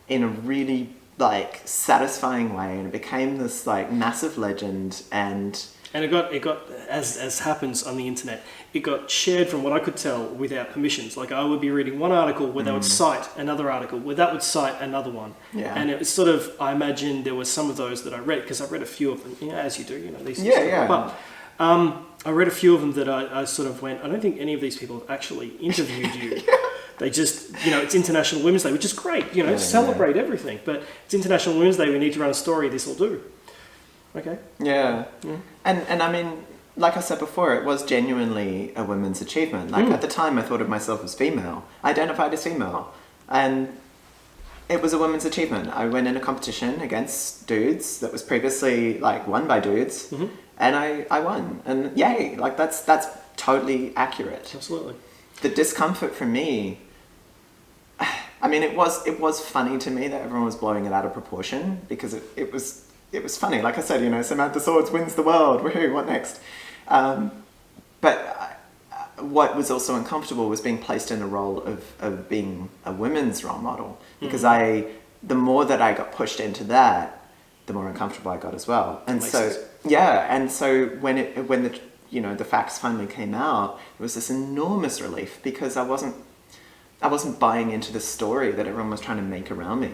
in a really, like, satisfying way, and it became this, like, massive legend. And it got as happens on the internet, it got shared, from what I could tell, without permissions. Like, I would be reading one article where they would cite another article where that would cite another one. And it was sort of, I imagine there were some of those that I read, because I read a few of them, you know, as you do, you know, these things. But I read a few of them that I sort of went, I don't think any of these people have actually interviewed you. They just, you know, it's International Women's Day, which is great, you know, celebrate everything. But it's International Women's Day, we need to run a story, this will do. Okay. Yeah. And I mean, like I said before, it was genuinely a women's achievement. Like at the time, I thought of myself as female. I identified as female, and it was a women's achievement. I went in a competition against dudes that was previously like won by dudes, and I won. And yay! Like that's totally accurate. Absolutely. The discomfort for me, I mean, it was funny to me that everyone was blowing it out of proportion, because it was funny. Like I said, you know, Samantha Swords wins the world. Woohoo! What next? But what was also uncomfortable was being placed in a role of being a women's role model, because the more that I got pushed into that, the more uncomfortable I got as well. And so sense. and so when the you know, the facts finally came out, it was this enormous relief, because I wasn't buying into the story that everyone was trying to make around me,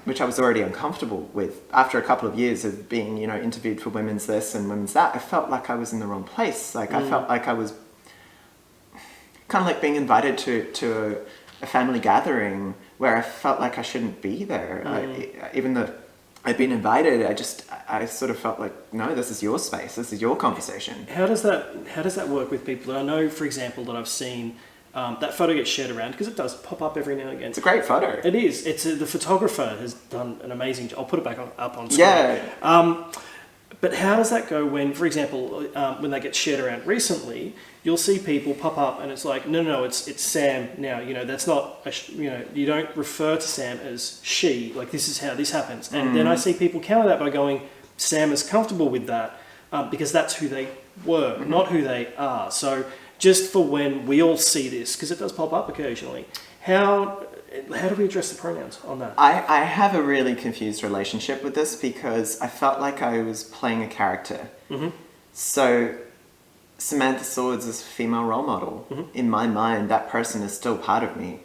which I was already uncomfortable with. After a couple of years of being, you know, interviewed for Women's This and Women's That, I felt like I was in the wrong place. Like I felt like I was kind of like being invited to a family gathering where I felt like I shouldn't be there. Even though I'd been invited, I sort of felt like, no, this is your space, this is your conversation. How does that work with people? I know, for example, that I've seen that photo gets shared around, because it does pop up every now and again. It's a great photo. It is. The photographer has done an amazing job. I'll put it back up on screen. Yeah. But how does that go when, for example, when they get shared around recently, you'll see people pop up and it's like, no, it's Sam now. You know, that's not, you know, you don't refer to Sam as she. Like, this is how this happens. And then I see people counter that by going, Sam is comfortable with that because that's who they were, not who they are. So just for when we all see this, because it does pop up occasionally, how do we address the pronouns on that? I have a really confused relationship with this, because I felt like I was playing a character. So Samantha Swords is a female role model. In my mind, that person is still part of me.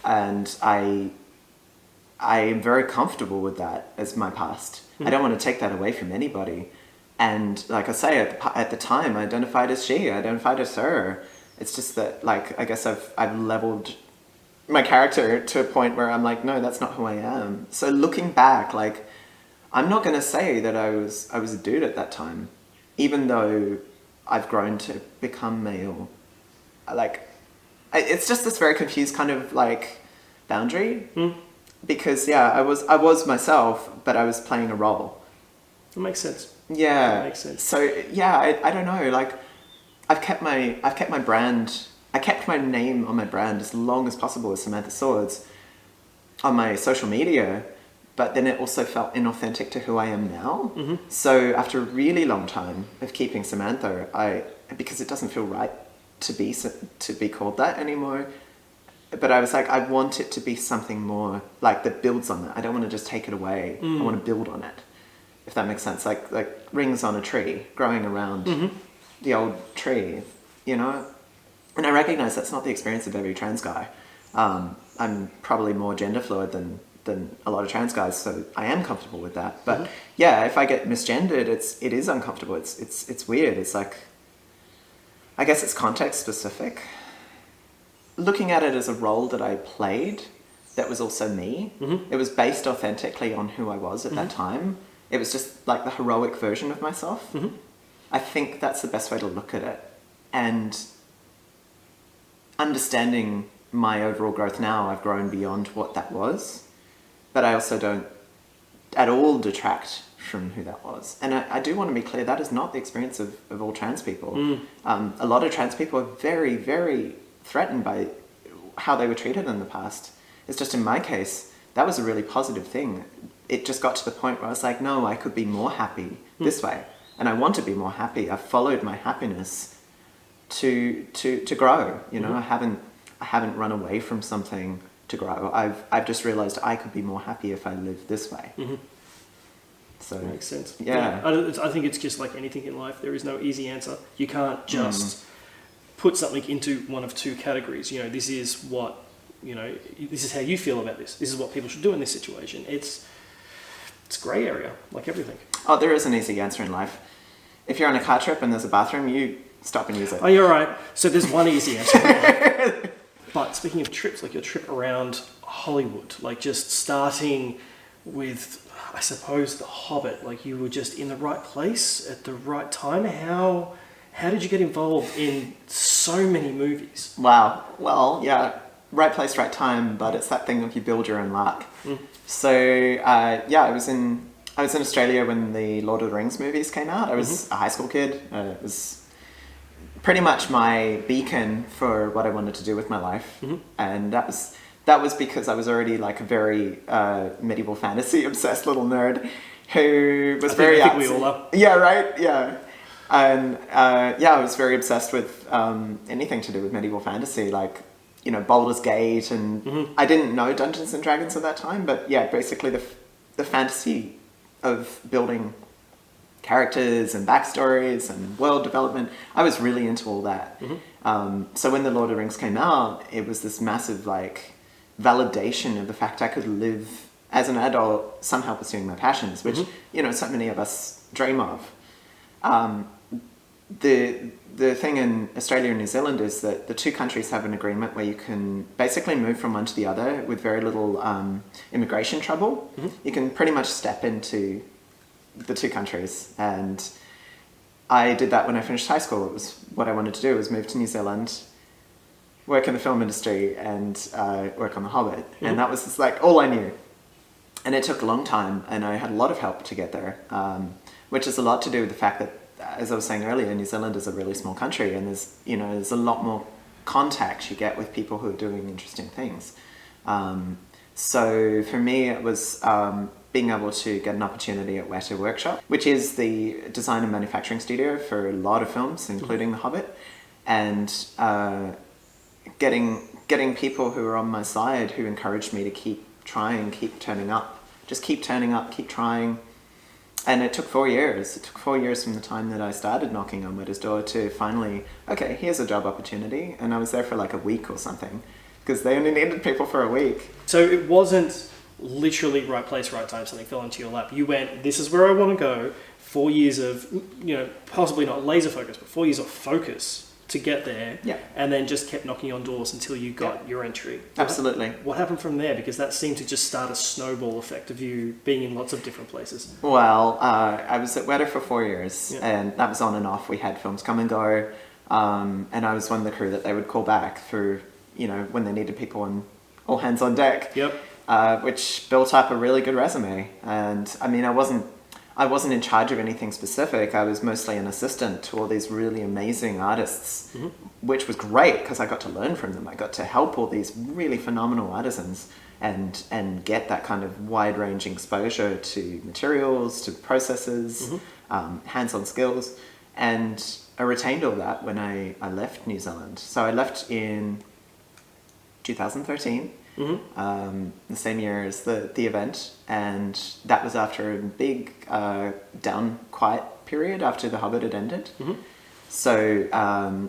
And I am very comfortable with that as my past. I don't want to take that away from anybody. And like I say, at the time, I identified as she, I identified as her. It's just that, like, I guess I've leveled my character to a point where I'm like, no, that's not who I am. So looking back, like, I'm not going to say that I was a dude at that time, even though I've grown to become male. Like, it's just this very confused kind of like boundary, because I was myself, but I was playing a role. That makes sense. Yeah. That makes sense. So I don't know. Like, I've kept my brand. I kept my name on my brand as long as possible as Samantha Swords on my social media, but then it also felt inauthentic to who I am now. So after a really long time of keeping Samantha, because it doesn't feel right to be called that anymore, but I was like, I want it to be something more like that builds on that. I don't want to just take it away. I want to build on it, if that makes sense. Like rings on a tree growing around the old tree, you know? And I recognize that's not the experience of every trans guy. I'm probably more gender fluid than a lot of trans guys, so I am comfortable with that. But if I get misgendered, it is uncomfortable. It's weird. It's like, I guess it's context specific. Looking at it as a role that I played, that was also me. It was based authentically on who I was at that time. It was just like the heroic version of myself. I think that's the best way to look at it. And understanding my overall growth now, I've grown beyond what that was, but I also don't at all detract from who that was. And I do want to be clear, that is not the experience of all trans people. A lot of trans people are very, very threatened by how they were treated in the past. It's just, in my case, that was a really positive thing. It just got to the point where I was like, no, I could be more happy this way. And I want to be more happy. I've followed my happiness to grow. You know, I haven't run away from something to grow. I've just realized I could be more happy if I lived this way. So that makes sense. Yeah. I think it's just like anything in life. There is no easy answer. You can't just put something into one of two categories. You know, this is what, you know, this is how you feel about this. This is what people should do in this situation. It's grey area, like everything. Oh, there is an easy answer in life. If you're on a car trip and there's a bathroom, you stop and use it. Oh, you're right. So there's one easy answer. But speaking of trips, like your trip around Hollywood, like just starting with, I suppose, The Hobbit? Like, you were just in the right place at the right time. How did you get involved in so many movies? Wow. Well, yeah, right place, right time, but it's that thing of you build your own luck. So, yeah, I was in Australia when the Lord of the Rings movies came out. I was a high school kid. It was pretty much my beacon for what I wanted to do with my life. And that was because I was already like a very medieval fantasy obsessed little nerd who was very I think we all are. Yeah, right? Yeah. And yeah, I was very obsessed with anything to do with medieval fantasy, like, you know, Baldur's Gate, and I didn't know Dungeons and Dragons at that time, but yeah, basically the fantasy of building characters and backstories and world development, I was really into all that. So when the Lord of the Rings came out, it was this massive like validation of the fact I could live as an adult somehow pursuing my passions, which you know, so many of us dream of. The thing in Australia and New Zealand is that the two countries have an agreement where you can basically move from one to the other with very little immigration trouble. You can pretty much step into the two countries, and I did that when I finished high school. It was what I wanted to do, was move to New Zealand, work in the film industry, and work on The Hobbit. And that was just like all I knew. And it took a long time, and I had a lot of help to get there, which is a lot to do with the fact that, as I was saying earlier, New Zealand is a really small country, and there's a lot more contact you get with people who are doing interesting things. So for me, it was being able to get an opportunity at Weta Workshop, which is the design and manufacturing studio for a lot of films, including The Hobbit, and getting people who were on my side who encouraged me to keep trying, keep turning up, just keep turning up, keep trying. And it took 4 years. It took 4 years from the time that I started knocking on Weta's door to finally, okay, here's a job opportunity. And I was there for like a week or something, because they only needed people for a week. So it wasn't literally right place, right time, something fell into your lap. You went, this is where I want to go. 4 years of, you know, possibly not laser focus, but 4 years of focus to get there. Yeah. And then just kept knocking on doors until you got your entry. Absolutely. What happened from there? Because that seemed to just start a snowball effect of you being in lots of different places. Well, I was at Weta for 4 years, and that was on and off. We had films come and go, and I was one of the crew that they would call back through, you know, when they needed people and all hands on deck. Which built up a really good resume. And I mean, I wasn't in charge of anything specific. I was mostly an assistant to all these really amazing artists, which was great because I got to learn from them. I got to help all these really phenomenal artisans and get that kind of wide-ranging exposure to materials, to processes, hands-on skills. And I retained all that when I left New Zealand. So I left in 2013. The same year as the event, and that was after a big down quiet period after The Hobbit had ended. So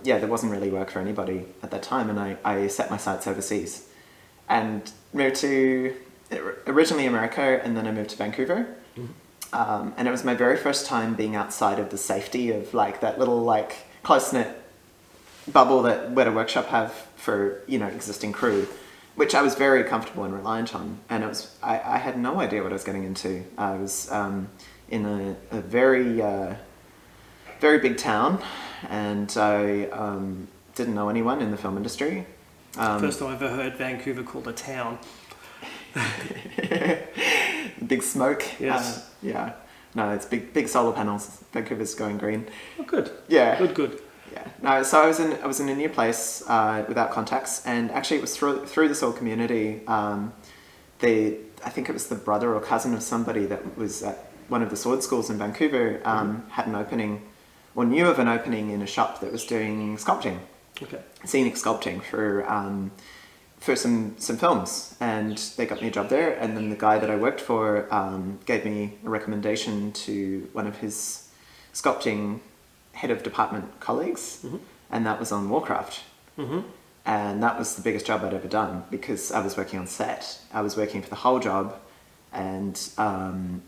yeah, there wasn't really work for anybody at that time, and I set my sights overseas and moved to originally America, and then I moved to Vancouver. And it was my very first time being outside of the safety of like that little like close-knit bubble that Weta Workshop have for, you know, existing crew, which I was very comfortable and reliant on. And it was, I had no idea what I was getting into. I was in a very, very big town, and I didn't know anyone in the film industry. First time I've ever heard Vancouver called a town. Big smoke. Yes. Yeah. No, it's big solar panels. Vancouver's going green. Oh, good. Yeah. Good. Yeah. No, so I was in a new place without contacts, and actually it was through this old community. I think it was the brother or cousin of somebody that was at one of the sword schools in Vancouver had an opening, or knew of an opening in a shop that was doing sculpting, scenic sculpting for some films, and they got me a job there. And then the guy that I worked for gave me a recommendation to one of his sculpting head of department colleagues, and that was on Warcraft. And that was the biggest job I'd ever done, because I was working on set. I was working for the whole job, and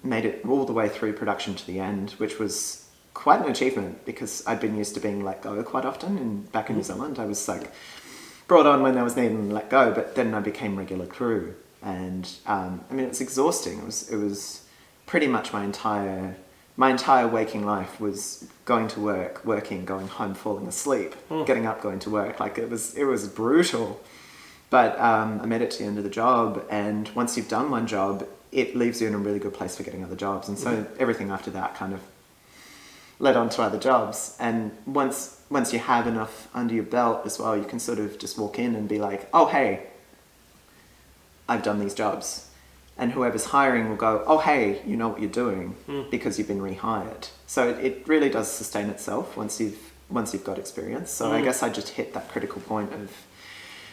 made it all the way through production to the end, which was quite an achievement, because I'd been used to being let go quite often back in New Zealand. I was like brought on when I was needed and let go, but then I became regular crew. And I mean, it was exhausting. It was pretty much my entire waking life was going to work, working, going home, falling asleep, getting up, going to work. Like it was brutal. But I made it to the end of the job, and once you've done one job, it leaves you in a really good place for getting other jobs. And so everything after that kind of led on to other jobs. And once you have enough under your belt as well, you can sort of just walk in and be like, oh, hey, I've done these jobs. And whoever's hiring will go, oh, hey, you know what you're doing because you've been rehired. So it really does sustain itself once you've got experience. So I guess I just hit that critical point of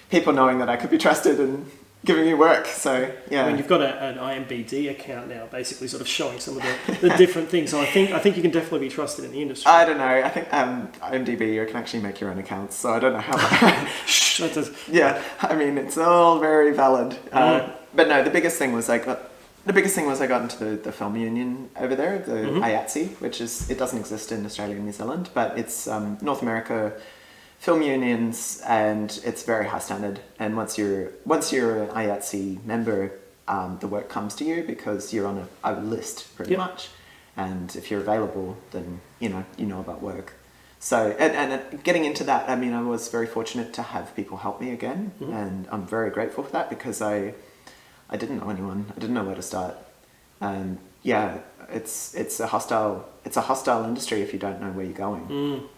people knowing that I could be trusted and giving me work. So yeah, I mean, you've got an IMBD account now, basically sort of showing some of the different things. So I think you can definitely be trusted in the industry. I don't know. I think IMDb, you can actually make your own accounts. So I don't know how. That does. Yeah, I mean, it's all very valid. But no, the biggest thing was I got into the film union over there, the IATSE, which it doesn't exist in Australia and New Zealand, but it's North America film unions, and it's very high standard. And once you're an IATSE member, the work comes to you because you're on a list pretty much. And if you're available, then you know about work. So and getting into that, I mean, I was very fortunate to have people help me again, and I'm very grateful for that because I didn't know anyone. I didn't know where to start. And yeah, it's a hostile industry if you don't know where you're going.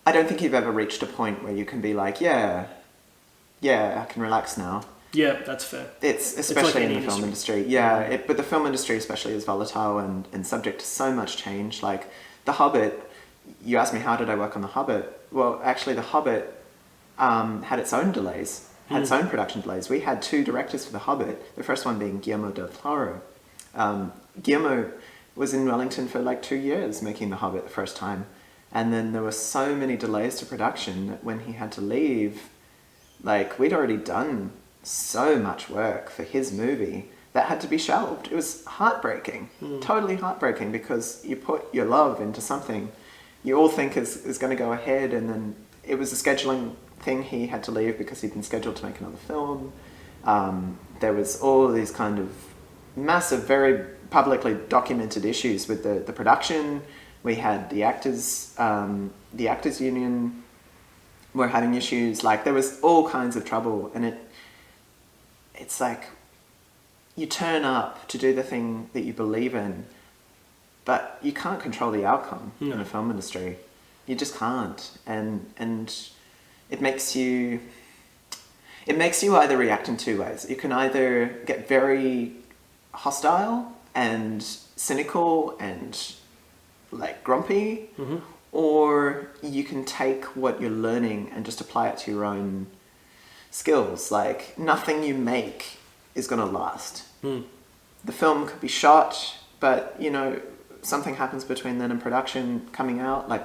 I don't think you've ever reached a point where you can be like, yeah, I can relax now. Yeah, that's fair. It's especially in the film industry. Yeah, but the film industry especially is volatile and subject to so much change. Like The Hobbit, you asked me how did I work on The Hobbit. Well, actually The Hobbit had its own delays, had its own production delays. We had 2 directors for The Hobbit, the first one being Guillermo del Toro. Guillermo was in Wellington for like 2 years making The Hobbit the first time. And then there were so many delays to production that when he had to leave, like we'd already done so much work for his movie that had to be shelved. It was heartbreaking, totally heartbreaking, because you put your love into something you all think is going to go ahead, and then it was a scheduling thing. He had to leave because he'd been scheduled to make another film. There was all these kind of massive, very publicly documented issues with the production. We had the actors union were having issues. Like there was all kinds of trouble, and it's like you turn up to do the thing that you believe in, but you can't control the outcome in the film industry. You just can't, and it makes you either react in 2 ways. You can either get very hostile and cynical and like grumpy, or you can take what you're learning and just apply it to your own skills. Like nothing you make is going to last. The film could be shot, but something happens between then and production coming out. Like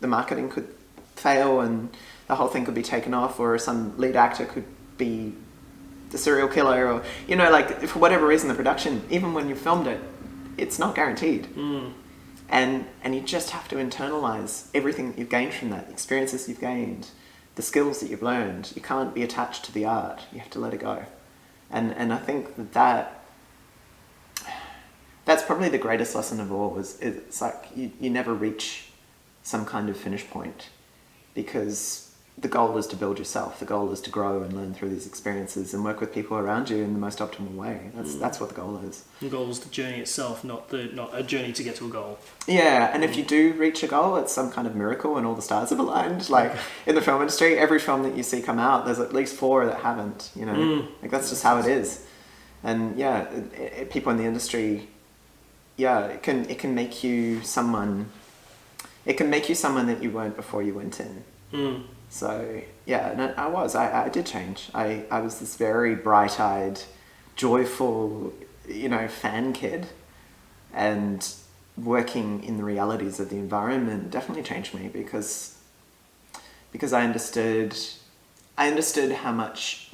the marketing could fail and the whole thing could be taken off, or some lead actor could be the serial killer, or like for whatever reason, the production, even when you filmed it, it's not guaranteed. And you just have to internalize everything that you've gained from that, the experiences you've gained, the skills that you've learned. You can't be attached to the art. You have to let it go. And I think that's probably the greatest lesson of all. It's like you never reach some kind of finish point, because the goal is to build yourself. The goal is to grow and learn through these experiences and work with people around you in the most optimal way. That's what the goal is. The goal is the journey itself, not a journey to get to a goal. Yeah, and if you do reach a goal, it's some kind of miracle and all the stars have aligned. Like in the film industry, every film that you see come out, there's at least 4 that haven't. Like that's just how it is. And people in the industry, it can make you someone. It can make you someone that you weren't before you went in. So I did change. I was this very bright-eyed, joyful, fan kid, and working in the realities of the environment definitely changed me because I understood how much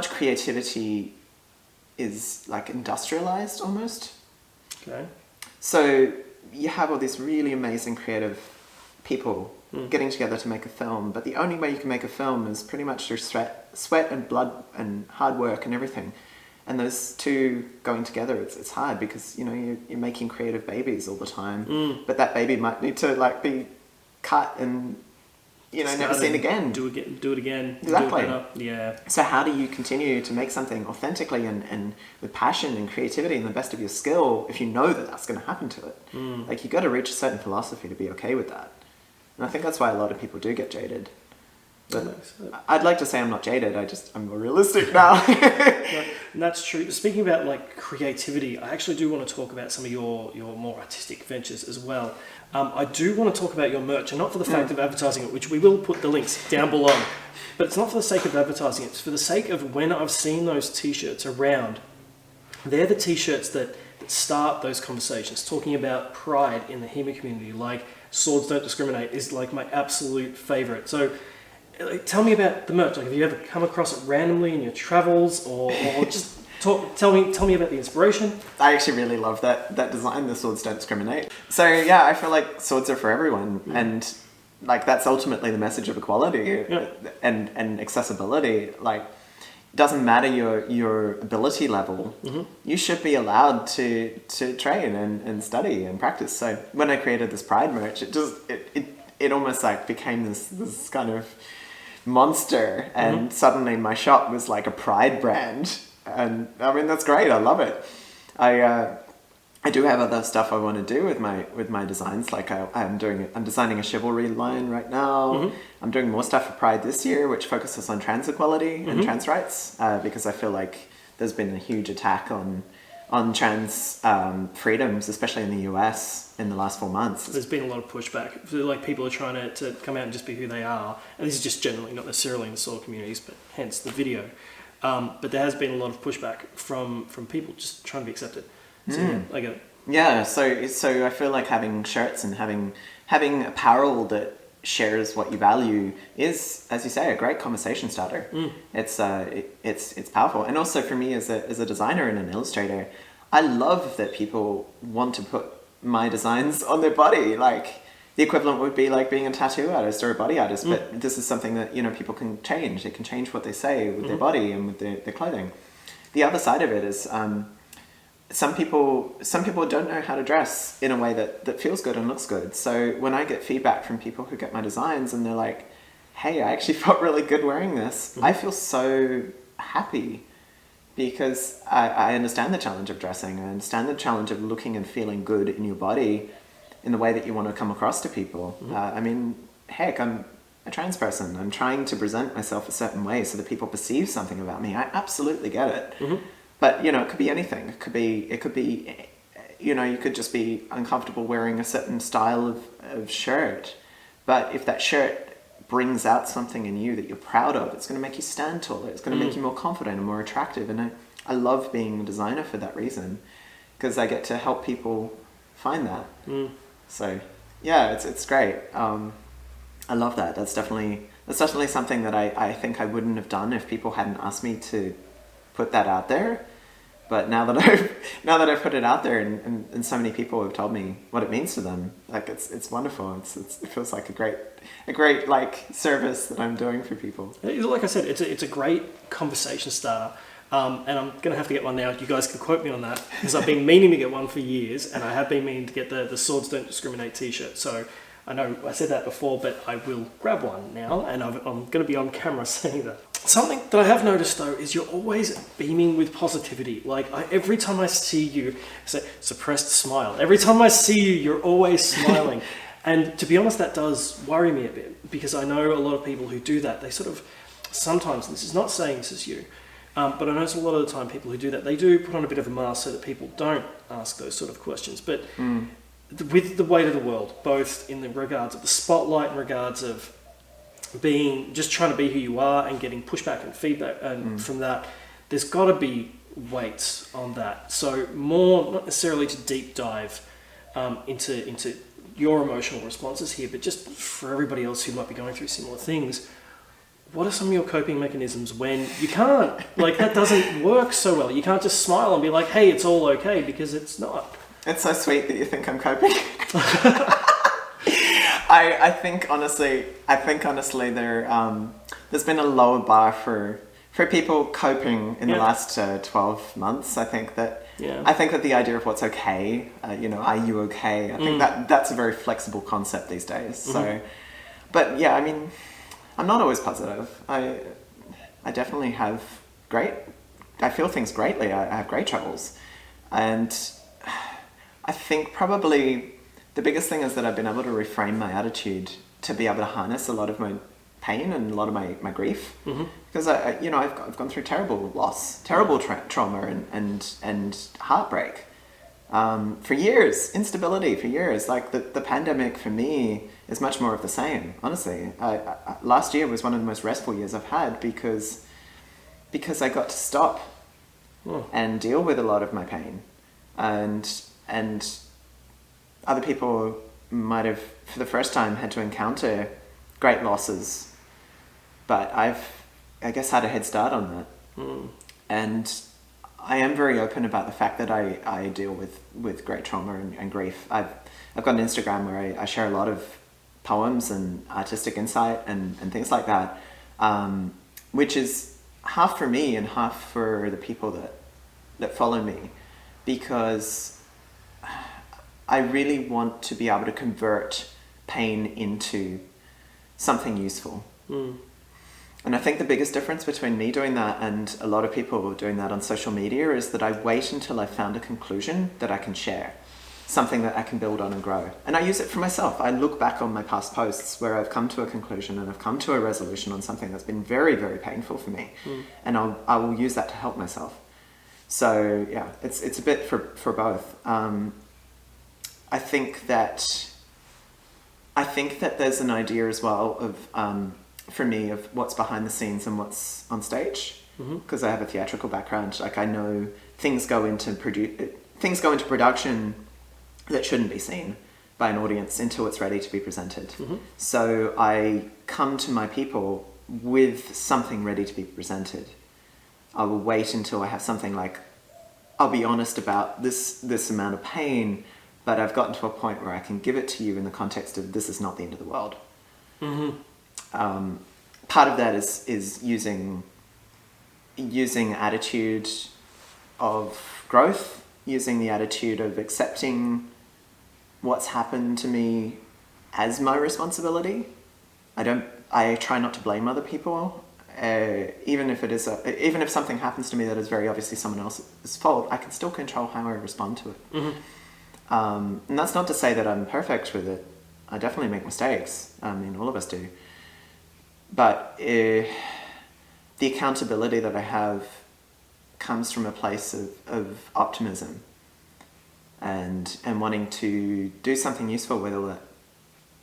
creativity is like industrialized almost. Okay. So you have all these really amazing creative people getting together to make a film, but the only way you can make a film is pretty much through sweat and blood and hard work and everything. And those two going together, it's hard because, you know, you're making creative babies all the time, but that baby might need to like be cut and, you know, never seen again. Do it again. Exactly. Do it better. Yeah. So how do you continue to make something authentically and with passion and creativity and the best of your skill if you know that that's going to happen to it? Like, you got to reach a certain philosophy to be okay with that. And I think that's why a lot of people do get jaded. But I'd like to say I'm not jaded. I'm more realistic now. And that's true. Speaking about like creativity, I actually do want to talk about some of your more artistic ventures as well. I do want to talk about your merch, and not for the fact of advertising it, which we will put the links down below. But it's not for the sake of advertising it. It's for the sake of when I've seen those t-shirts around. They're the t-shirts that start those conversations, talking about pride in the HEMA community. Like Swords Don't Discriminate is like my absolute favorite. So tell me about the merch. Like, have you ever come across it randomly in your travels, or just tell me about the inspiration? I actually really love that design, the Swords Don't Discriminate. So yeah, I feel like swords are for everyone, and like that's ultimately the message of equality and accessibility. Like, it doesn't matter your ability level, you should be allowed to train and study and practice. So when I created this Pride merch, it almost like became this kind of monster, and suddenly my shop was like a Pride brand, and I mean, that's great. I love it. I do have other stuff I want to do with my designs. Like I'm designing a chivalry line right now. I'm doing more stuff for Pride this year, which focuses on trans equality and trans rights, because I feel like there's been a huge attack on trans freedoms, especially in the US, in the last 4 months. There's been a lot of pushback. Like, people are trying to come out and just be who they are. And this is just generally, not necessarily in the soil communities, but hence the video. But there has been a lot of pushback from people just trying to be accepted. So yeah, I get it. Yeah, so I feel like having shirts and having apparel that shares what you value is, as you say, a great conversation starter. It's powerful. And also for me as a designer and an illustrator, I love that people want to put my designs on their body. Like, the equivalent would be like being a tattoo artist or a body artist, but this is something that, you know, people can change. They can change what they say with their body and with their clothing. The other side of it is some people don't know how to dress in a way that feels good and looks good. So when I get feedback from people who get my designs and they're like, hey, I actually felt really good wearing this, I feel so happy, because I understand the challenge of dressing. I understand the challenge of looking and feeling good in your body in the way that you want to come across to people. I mean, heck, I'm a trans person. I'm trying to present myself a certain way so that people perceive something about me. I absolutely get it. But, you know, it could be anything. It could be, you know, you could just be uncomfortable wearing a certain style of shirt. But if that shirt brings out something in you that you're proud of, it's going to make you stand taller. It's going to make you more confident and more attractive. And I love being a designer for that reason, because I get to help people find that. So, yeah, it's great. I love that. That's definitely something that I think I wouldn't have done if people hadn't asked me to put that out there. But now that I've put it out there, and so many people have told me what it means to them, like it's wonderful. It feels like a great like service that I'm doing for people. Like I said, it's a great conversation starter. And I'm gonna have to get one now. You guys can quote me on that, because I've been meaning to get one for years, and I have been meaning to get the Swords Don't Discriminate t-shirt. So I know I said that before, but I will grab one now, and I'm going to be on camera saying that. Something that I have noticed, though, is you're always beaming with positivity. Like, every time I see you, say, suppressed smile. Every time I see you, you're always smiling. And to be honest, that does worry me a bit, because I know a lot of people who do that, they sort of, sometimes, this is not saying this is you, but I notice a lot of the time people who do that, they do put on a bit of a mask so that people don't ask those sort of questions. But with the weight of the world, both in the regards of the spotlight, in regards of just trying to be who you are and getting pushback and feedback and from that, there's got to be weights on that. So more, not necessarily to deep dive into your emotional responses here, but just for everybody else who might be going through similar things, what are some of your coping mechanisms when you can't, like, that doesn't work so well? You can't just smile and be like, hey, it's all okay, because it's not. It's so sweet that you think I'm coping. I think honestly there's been a lower bar for people coping in the last 12 months. I think that the idea of what's okay, are you okay? I think that's a very flexible concept these days. So, but yeah, I mean, I'm not always positive. I definitely have I feel things greatly. I have great troubles, and I think probably the biggest thing is that I've been able to reframe my attitude to be able to harness a lot of my pain and a lot of my grief, because I've gone through terrible loss, terrible trauma and heartbreak for years, instability for years. Like the pandemic for me is much more of the same. Honestly, last year was one of the most restful years I've had because I got to stop and deal with a lot of my pain, and other people might have for the first time had to encounter great losses. But I guess, had a head start on that. And I am very open about the fact that I deal with great trauma and grief. I've got an Instagram where I share a lot of poems and artistic insight and things like that, which is half for me and half for the people that follow me, because I really want to be able to convert pain into something useful. And I think the biggest difference between me doing that and a lot of people doing that on social media is that I wait until I've found a conclusion that I can share, something that I can build on and grow. And I use it for myself. I look back on my past posts where I've come to a conclusion and I've come to a resolution on something that's been very, very painful for me. And I will use that to help myself. So yeah, it's a bit for both. I think that there's an idea as well of, for me, of what's behind the scenes and what's on stage, because I have a theatrical background. Like, I know things go into production that shouldn't be seen by an audience until it's ready to be presented. So I come to my people with something ready to be presented. I will wait until I have something like, I'll be honest about this amount of pain, but I've gotten to a point where I can give it to you in the context of this is not the end of the world. Part of that is using attitude of growth, using the attitude of accepting what's happened to me as my responsibility. I try not to blame other people, even if something happens to me that is very obviously someone else's fault. I can still control how I respond to it. And that's not to say that I'm perfect with it. I definitely make mistakes. I mean, all of us do. But the accountability that I have comes from a place of optimism and wanting to do something useful with all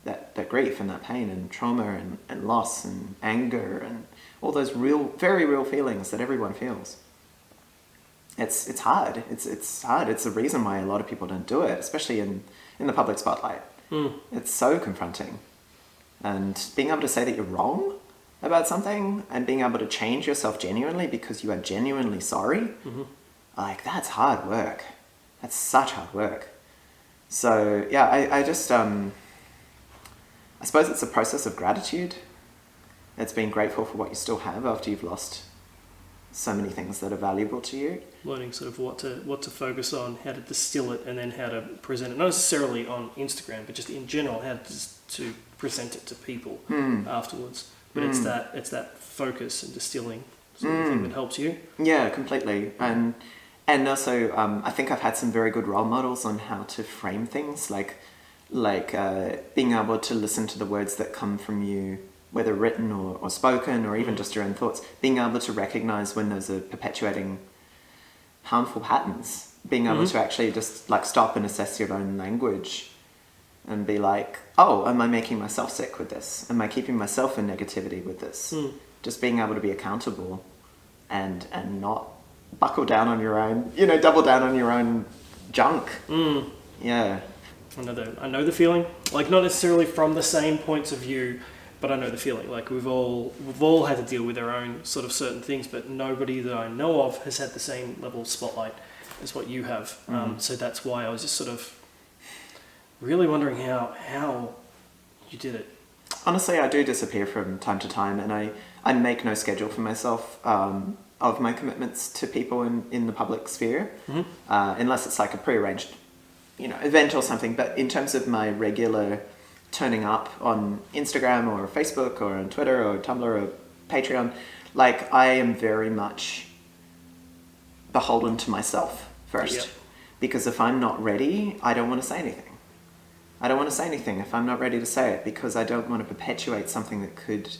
that grief and that pain and trauma and loss and anger and all those very real feelings that everyone feels. It's hard. It's hard. It's the reason why a lot of people don't do it, especially in the public spotlight. It's so confronting. And being able to say that you're wrong about something and being able to change yourself genuinely because you are genuinely sorry, like, that's hard work. That's such hard work. So yeah, I just, I suppose it's a process of gratitude. It's being grateful for what you still have after you've lost so many things that are valuable to you. Learning sort of what to focus on, how to distill it, and then how to present it. Not necessarily on Instagram, but just in general, how to present it to people afterwards. But it's that focus and distilling sort of thing that helps you. Yeah, completely. And also, I think I've had some very good role models on how to frame things, like being able to listen to the words that come from you, whether written or spoken, or even just your own thoughts, being able to recognize when those are perpetuating harmful patterns, being able to actually just like stop and assess your own language and be like, oh, am I making myself sick with this? Am I keeping myself in negativity with this? Just being able to be accountable and not buckle down on your own, double down on your own junk. Yeah. I know the feeling, like not necessarily from the same points of view, but I know the feeling. Like we've all had to deal with our own sort of certain things, but nobody that I know of has had the same level of spotlight as what you have. So that's why I was just sort of really wondering how you did it. Honestly, I do disappear from time to time, and I make no schedule for myself of my commitments to people in the public sphere, unless it's like a prearranged, event or something. But in terms of my regular turning up on Instagram or Facebook or on Twitter or Tumblr or Patreon, like, I am very much beholden to myself first. Yep. Because if I'm not ready, I don't want to say anything. I don't want to say anything if I'm not ready to say it, because I don't want to perpetuate something that could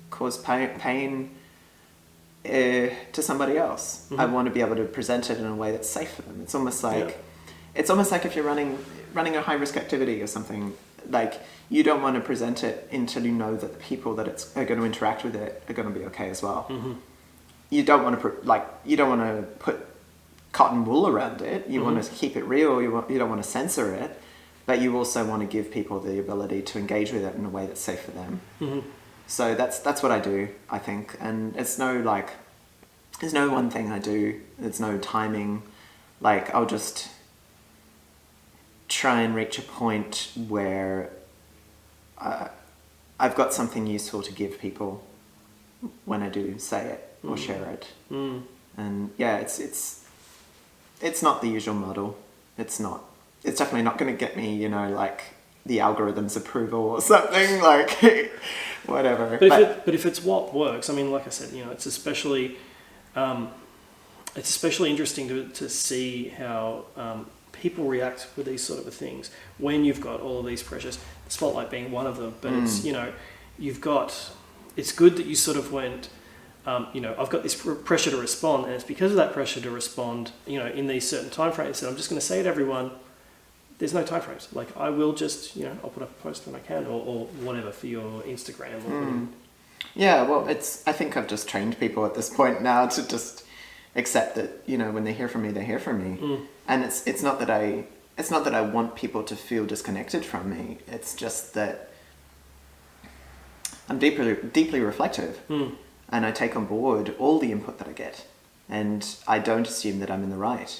cause pain to somebody else. I want to be able to present it in a way that's safe for them. It's almost like if you're running a high risk activity or something. Like, you don't want to present it until you know that the people that are going to interact with it are going to be okay as well. You don't want to put cotton wool around it. You want to keep it real. You don't want to censor it. But you also want to give people the ability to engage with it in a way that's safe for them. So that's what I do, I think. And it's there's no one thing I do. There's no timing. Like, I'll just try and reach a point where I've got something useful to give people when I do say it or share it. And yeah, it's not the usual model. It's not. It's definitely not going to get me, like, the algorithm's approval or something, like, whatever. But if it's what works, I mean, like I said, it's especially interesting to see how people react with these sort of things when you've got all of these pressures. The spotlight being one of them, but it's it's good that you sort of went. I've got this pressure to respond, and it's because of that pressure to respond, in these certain time frames. And I'm just going to say to everyone, there's no time frames. Like, I will just, I'll put up a post when I can, or whatever for your Instagram. Or Yeah, well, I think I've just trained people at this point now to just accept that, when they hear from me, they hear from me. And it's not that I want people to feel disconnected from me. It's just that I'm deeply reflective, and I take on board all the input that I get, and I don't assume that I'm in the right.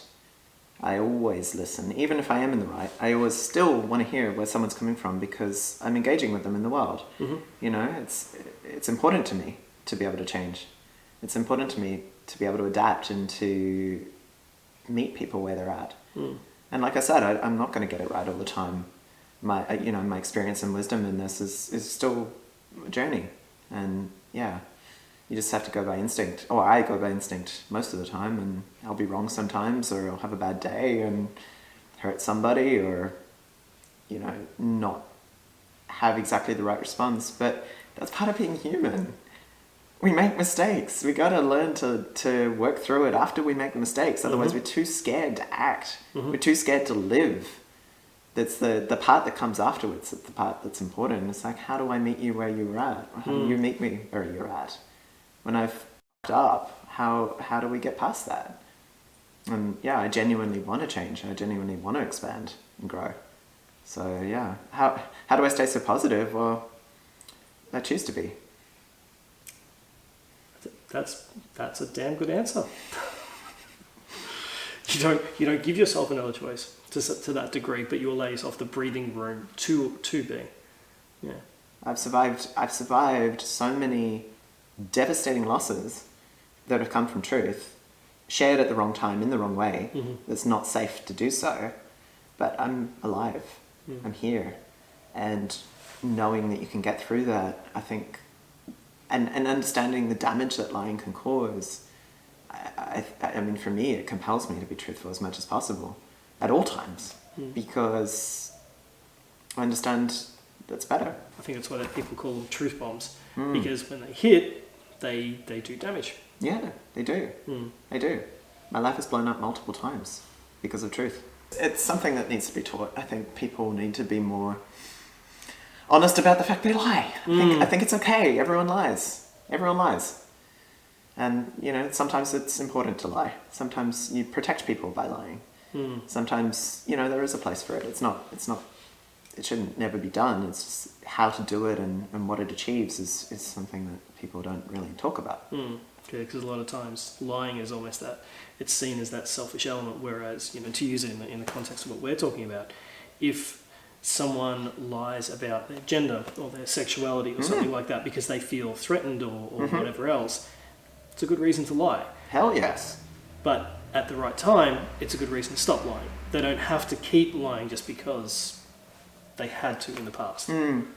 I always listen. Even if I am in the right, I always still want to hear where someone's coming from, because I'm engaging with them in the world. It's important to me to be able to change. It's important to me to be able to adapt and to meet people where they're at. And like I said, I'm not going to get it right all the time. My experience and wisdom in this is still a journey. And yeah, you just have to go by instinct. Or I go by instinct most of the time, and I'll be wrong sometimes, or I'll have a bad day and hurt somebody, or, not have exactly the right response. But that's part of being human. We make mistakes. We got to learn to work through it after we make the mistakes. Otherwise, we're too scared to act. We're too scared to live. That's the part that comes afterwards. That's the part that's important. It's like, how do I meet you where you're at? Or how do you meet me where you're at? When I've f***ed up, how do we get past that? And yeah, I genuinely want to change. I genuinely want to expand and grow. So yeah, how do I stay so positive? Well, I choose to be. That's a damn good answer. You don't give yourself another choice to that degree, but you allow yourself the breathing room to be. Yeah. I've survived so many devastating losses that have come from truth, shared at the wrong time in the wrong way. That's not safe to do so, but I'm alive. I'm here, and knowing that you can get through that, I think, and understanding the damage that lying can cause. I mean, for me, it compels me to be truthful as much as possible at all times, because I understand that's better. I think that's why people call them truth bombs, because when they hit, they do damage. Yeah, they do. They do. My life has blown up multiple times because of truth. It's something that needs to be taught. I think people need to be more honest about the fact they lie. I think it's okay. Everyone lies. Everyone lies. And, sometimes it's important to lie. Sometimes you protect people by lying. Sometimes, there is a place for it. It's not, it shouldn't never be done. It's just how to do it and what it achieves is something that people don't really talk about. Yeah, because a lot of times lying is almost that, it's seen as that selfish element, whereas, to use it in the context of what we're talking about, if someone lies about their gender or their sexuality or something like that because they feel threatened or whatever else, it's a good reason to lie. Hell yes. But at the right time, it's a good reason to stop lying. They don't have to keep lying just because they had to in the past. And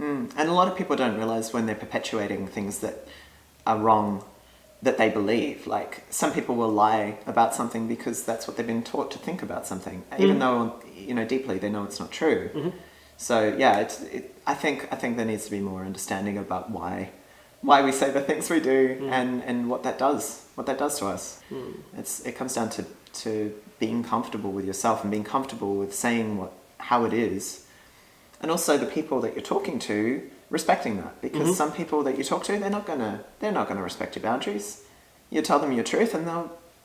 a lot of people don't realize when they're perpetuating things that are wrong that they believe. Like, some people will lie about something because that's what they've been taught to think about something, even though, deeply they know it's not true. So yeah, I think there needs to be more understanding about why we say the things we do and what that does to us. It comes down to being comfortable with yourself and being comfortable with saying how it is, and also the people that you're talking to respecting that, because some people that you talk to, they're not gonna respect your boundaries. You tell them your truth and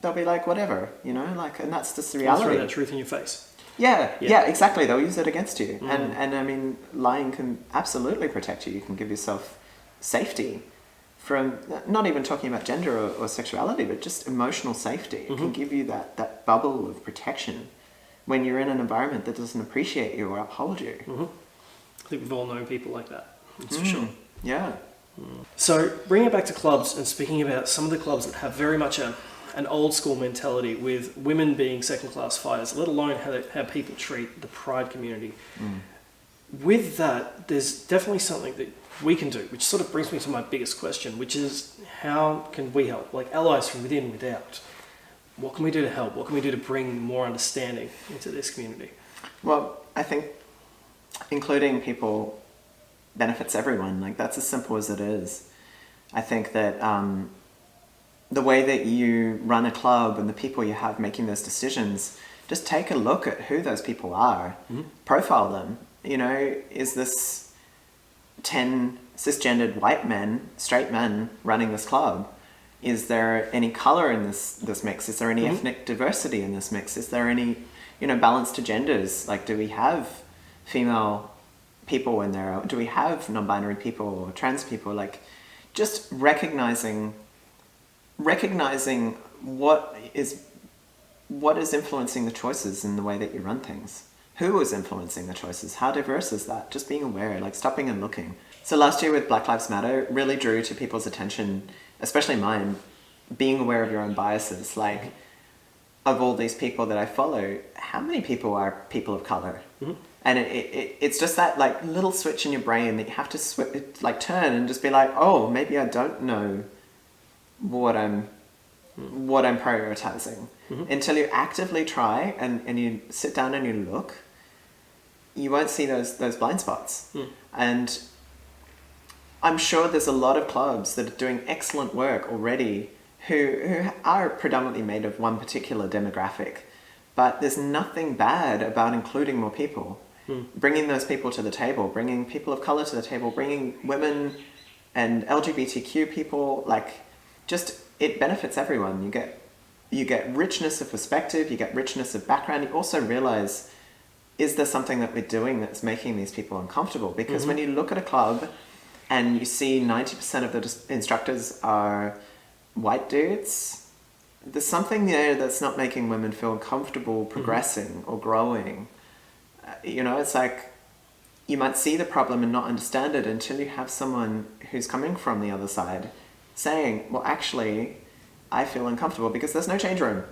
they'll be like, whatever, and that's just the reality. Throw that truth in your face. Yeah, exactly. They'll use it against you. And I mean, lying can absolutely protect you. You can give yourself safety from, not even talking about gender or sexuality, but just emotional safety. It can give you that bubble of protection when you're in an environment that doesn't appreciate you or uphold you. I think we've all known people like that, that's for sure. Yeah. So, bringing it back to clubs and speaking about some of the clubs that have very much an old school mentality with women being second class fighters, let alone how people treat the pride community. With that, there's definitely something that we can do, which sort of brings me to my biggest question, which is how can we help? Like allies from within, without. What can we do to help? What can we do to bring more understanding into this community? Well, I think including people benefits everyone. Like, that's as simple as it is. I think that the way that you run a club and the people you have making those decisions, just take a look at who those people are, profile them. Is this 10 cisgendered white men, straight men running this club? Is there any color in this mix? Is there any ethnic diversity in this mix? Is there any, balance to genders? Like, do we have female people in there? Do we have non-binary people or trans people? Like, just recognizing what is influencing the choices in the way that you run things. Who is influencing the choices? How diverse is that? Just being aware, like stopping and looking. So last year with Black Lives Matter really drew to people's attention, especially mine, being aware of your own biases. Like, of all these people that I follow, how many people are people of color? And it's just that like little switch in your brain that you have to turn and just be like, oh, maybe I don't know what I'm prioritizing. Until you actively try and you sit down and you look, you won't see those blind spots. And I'm sure there's a lot of clubs that are doing excellent work already who are predominantly made of one particular demographic, but there's nothing bad about including more people, bringing those people to the table, bringing people of color to the table, bringing women and LGBTQ people. Like, just, it benefits everyone. You get richness of perspective, you get richness of background. You also realize, is there something that we're doing that's making these people uncomfortable? Because when you look at a club and you see 90% of the instructors are white dudes, there's something there that's not making women feel comfortable progressing or growing. It's like, you might see the problem and not understand it until you have someone who's coming from the other side saying, well, actually, I feel uncomfortable because there's no change room.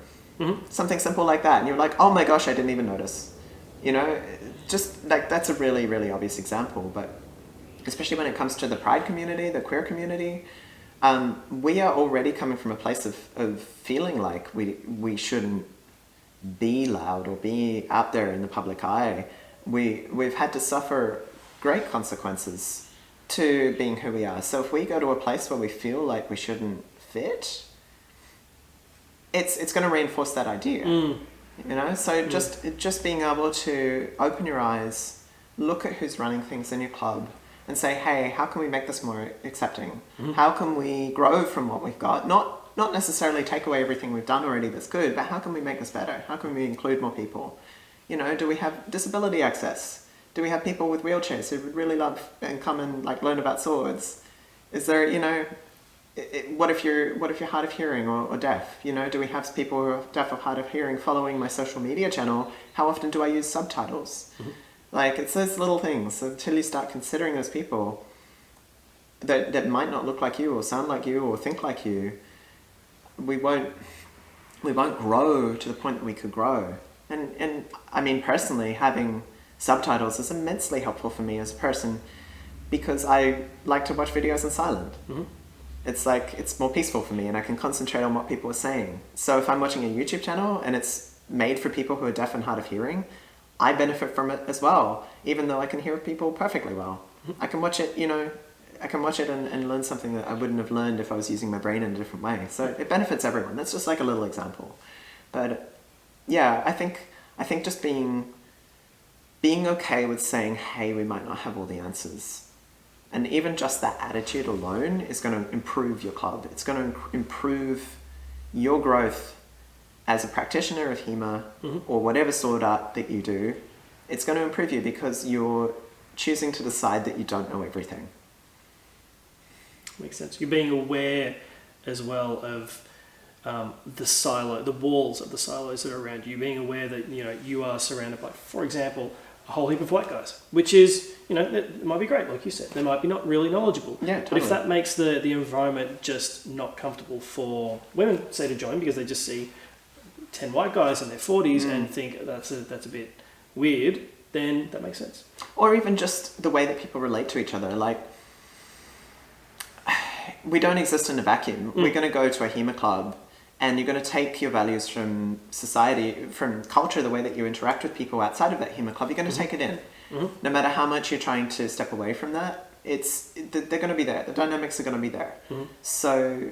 Something simple like that. And you're like, oh my gosh, I didn't even notice. Just like, that's a really, really obvious example. But especially when it comes to the pride community, the queer community, we are already coming from a place of feeling like we shouldn't be loud or be out there in the public eye. We've had to suffer great consequences to being who we are. So if we go to a place where we feel like we shouldn't fit, it's going to reinforce that idea. So just being able to open your eyes, look at who's running things in your club, and say, hey, how can we make this more accepting? How can we grow from what we've got? Not necessarily take away everything we've done already that's good, but how can we make this better? How can we include more people? Do we have disability access? Do we have people with wheelchairs who would really love and come and like learn about swords? Is there, what if you're hard of hearing or deaf? Do we have people who are deaf or hard of hearing following my social media channel? How often do I use subtitles? Like, it's those little things. So until you start considering those people that might not look like you or sound like you or think like you, we won't grow to the point that we could grow. And I mean, personally, having subtitles is immensely helpful for me as a person because I like to watch videos in silent. Mm-hmm. It's like, it's more peaceful for me and I can concentrate on what people are saying. So if I'm watching a YouTube channel and it's made for people who are deaf and hard of hearing, I benefit from it as well, even though I can hear people perfectly well. Mm-hmm. I can watch it, and learn something that I wouldn't have learned if I was using my brain in a different way. So it benefits everyone. That's just like a little example. But yeah, I think just being okay with saying, hey, we might not have all the answers. And even just that attitude alone is going to improve your club. It's going to improve your growth as a practitioner of HEMA or whatever sword art that you do. It's going to improve you because you're choosing to decide that you don't know everything. Makes sense. You're being aware as well of the walls of the silos that are around you. Being aware that you are surrounded by, for example, a whole heap of white guys, which is it might be great, like you said. They might be not really knowledgeable. Yeah, totally. But if that makes the environment just not comfortable for women, say, to join because they just see 10 white guys in their 40s and think that's a bit weird, then that makes sense. Or even just the way that people relate to each other. Like, we don't exist in a vacuum. We're going to go to a HEMA club and you're going to take your values from society, from culture, the way that you interact with people outside of that HEMA club, you're going to take it in. No matter how much you're trying to step away from that, they're going to be there. The dynamics are going to be there. So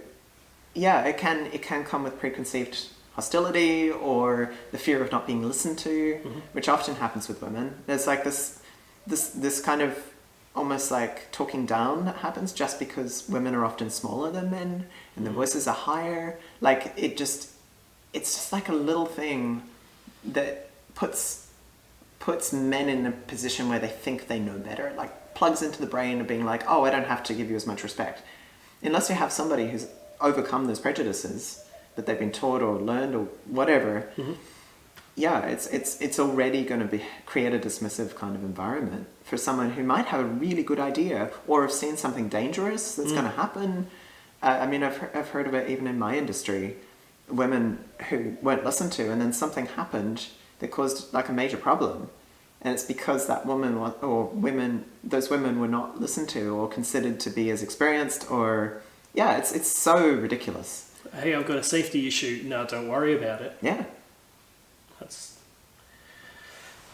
yeah, it can come with preconceived hostility or the fear of not being listened to, which often happens with women. There's like this kind of almost like talking down that happens just because women are often smaller than men and their voices are higher. Like it's just like a little thing that puts men in a position where they think they know better. It like plugs into the brain of being like, oh, I don't have to give you as much respect. Unless you have somebody who's overcome those prejudices that they've been taught or learned or whatever, yeah, it's already going to create a dismissive kind of environment for someone who might have a really good idea or have seen something dangerous that's going to happen. I mean, I've heard of it even in my industry, women who weren't listened to, and then something happened that caused like a major problem, and it's because that those women were not listened to or considered to be as experienced, or yeah, it's so ridiculous. Hey, I've got a safety issue. No, don't worry about it. Yeah.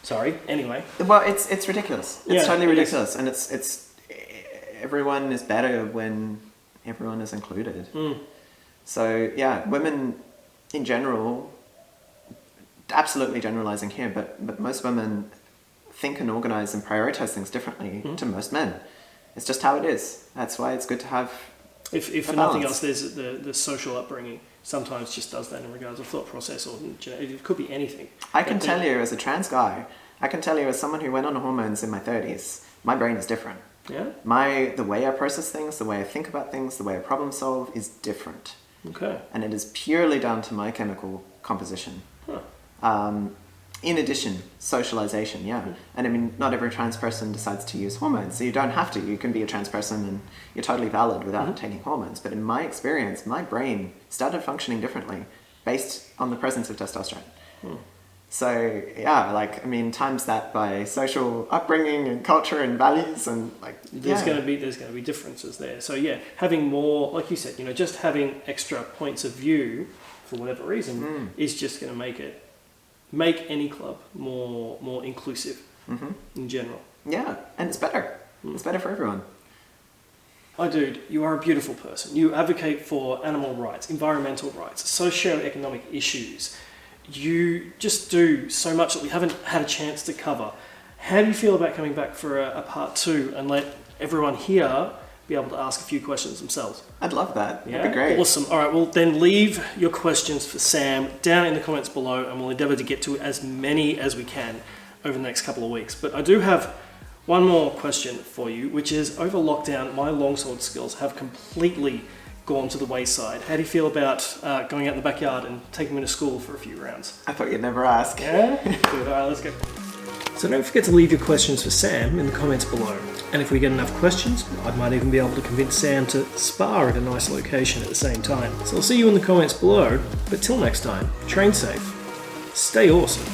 Sorry. Anyway. Well, it's ridiculous. It's totally ridiculous, and it's everyone is better when everyone is included. So yeah, women in general, absolutely generalizing here, but most women think and organize and prioritize things differently to most men. It's just how it is. That's why it's good to have. If for nothing else, there's the social upbringing sometimes just does that in regards of thought process, or it could be anything. I can tell you as a trans guy, I can tell you as someone who went on hormones in my 30s, my brain is different. Yeah? The way I process things, the way I think about things, the way I problem solve is different. Okay. And it is purely down to my chemical composition. In addition, socialization, yeah. And I mean, not every trans person decides to use hormones, so you don't have to. You can be a trans person and you're totally valid without taking hormones. But in my experience, my brain started functioning differently based on the presence of testosterone. So yeah, like, I mean, times that by social upbringing and culture and values, and like there's going to be differences there. So yeah, having more, like you said, just having extra points of view for whatever reason is just going to make any club more inclusive in general. Yeah, and it's better. It's better for everyone. Oh, dude, you are a beautiful person. You advocate for animal rights, environmental rights, socio-economic issues. You just do so much that we haven't had a chance to cover. How do you feel about coming back for a part 2 and let everyone here be able to ask a few questions themselves? I'd love that. Yeah? That'd be great. Awesome. All right, well, then leave your questions for Sam down in the comments below, and we'll endeavour to get to as many as we can over the next couple of weeks. But I do have one more question for you, which is, over lockdown, my longsword skills have completely gone to the wayside. How do you feel about going out in the backyard and taking them to school for a few rounds? I thought you'd never ask. Yeah? Good. All right, let's go. So don't forget to leave your questions for Sam in the comments below. And if we get enough questions, I might even be able to convince Sam to spar at a nice location at the same time. So I'll see you in the comments below, but till next time, train safe, stay awesome,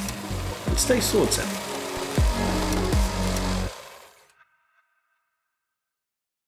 and stay sword savvy.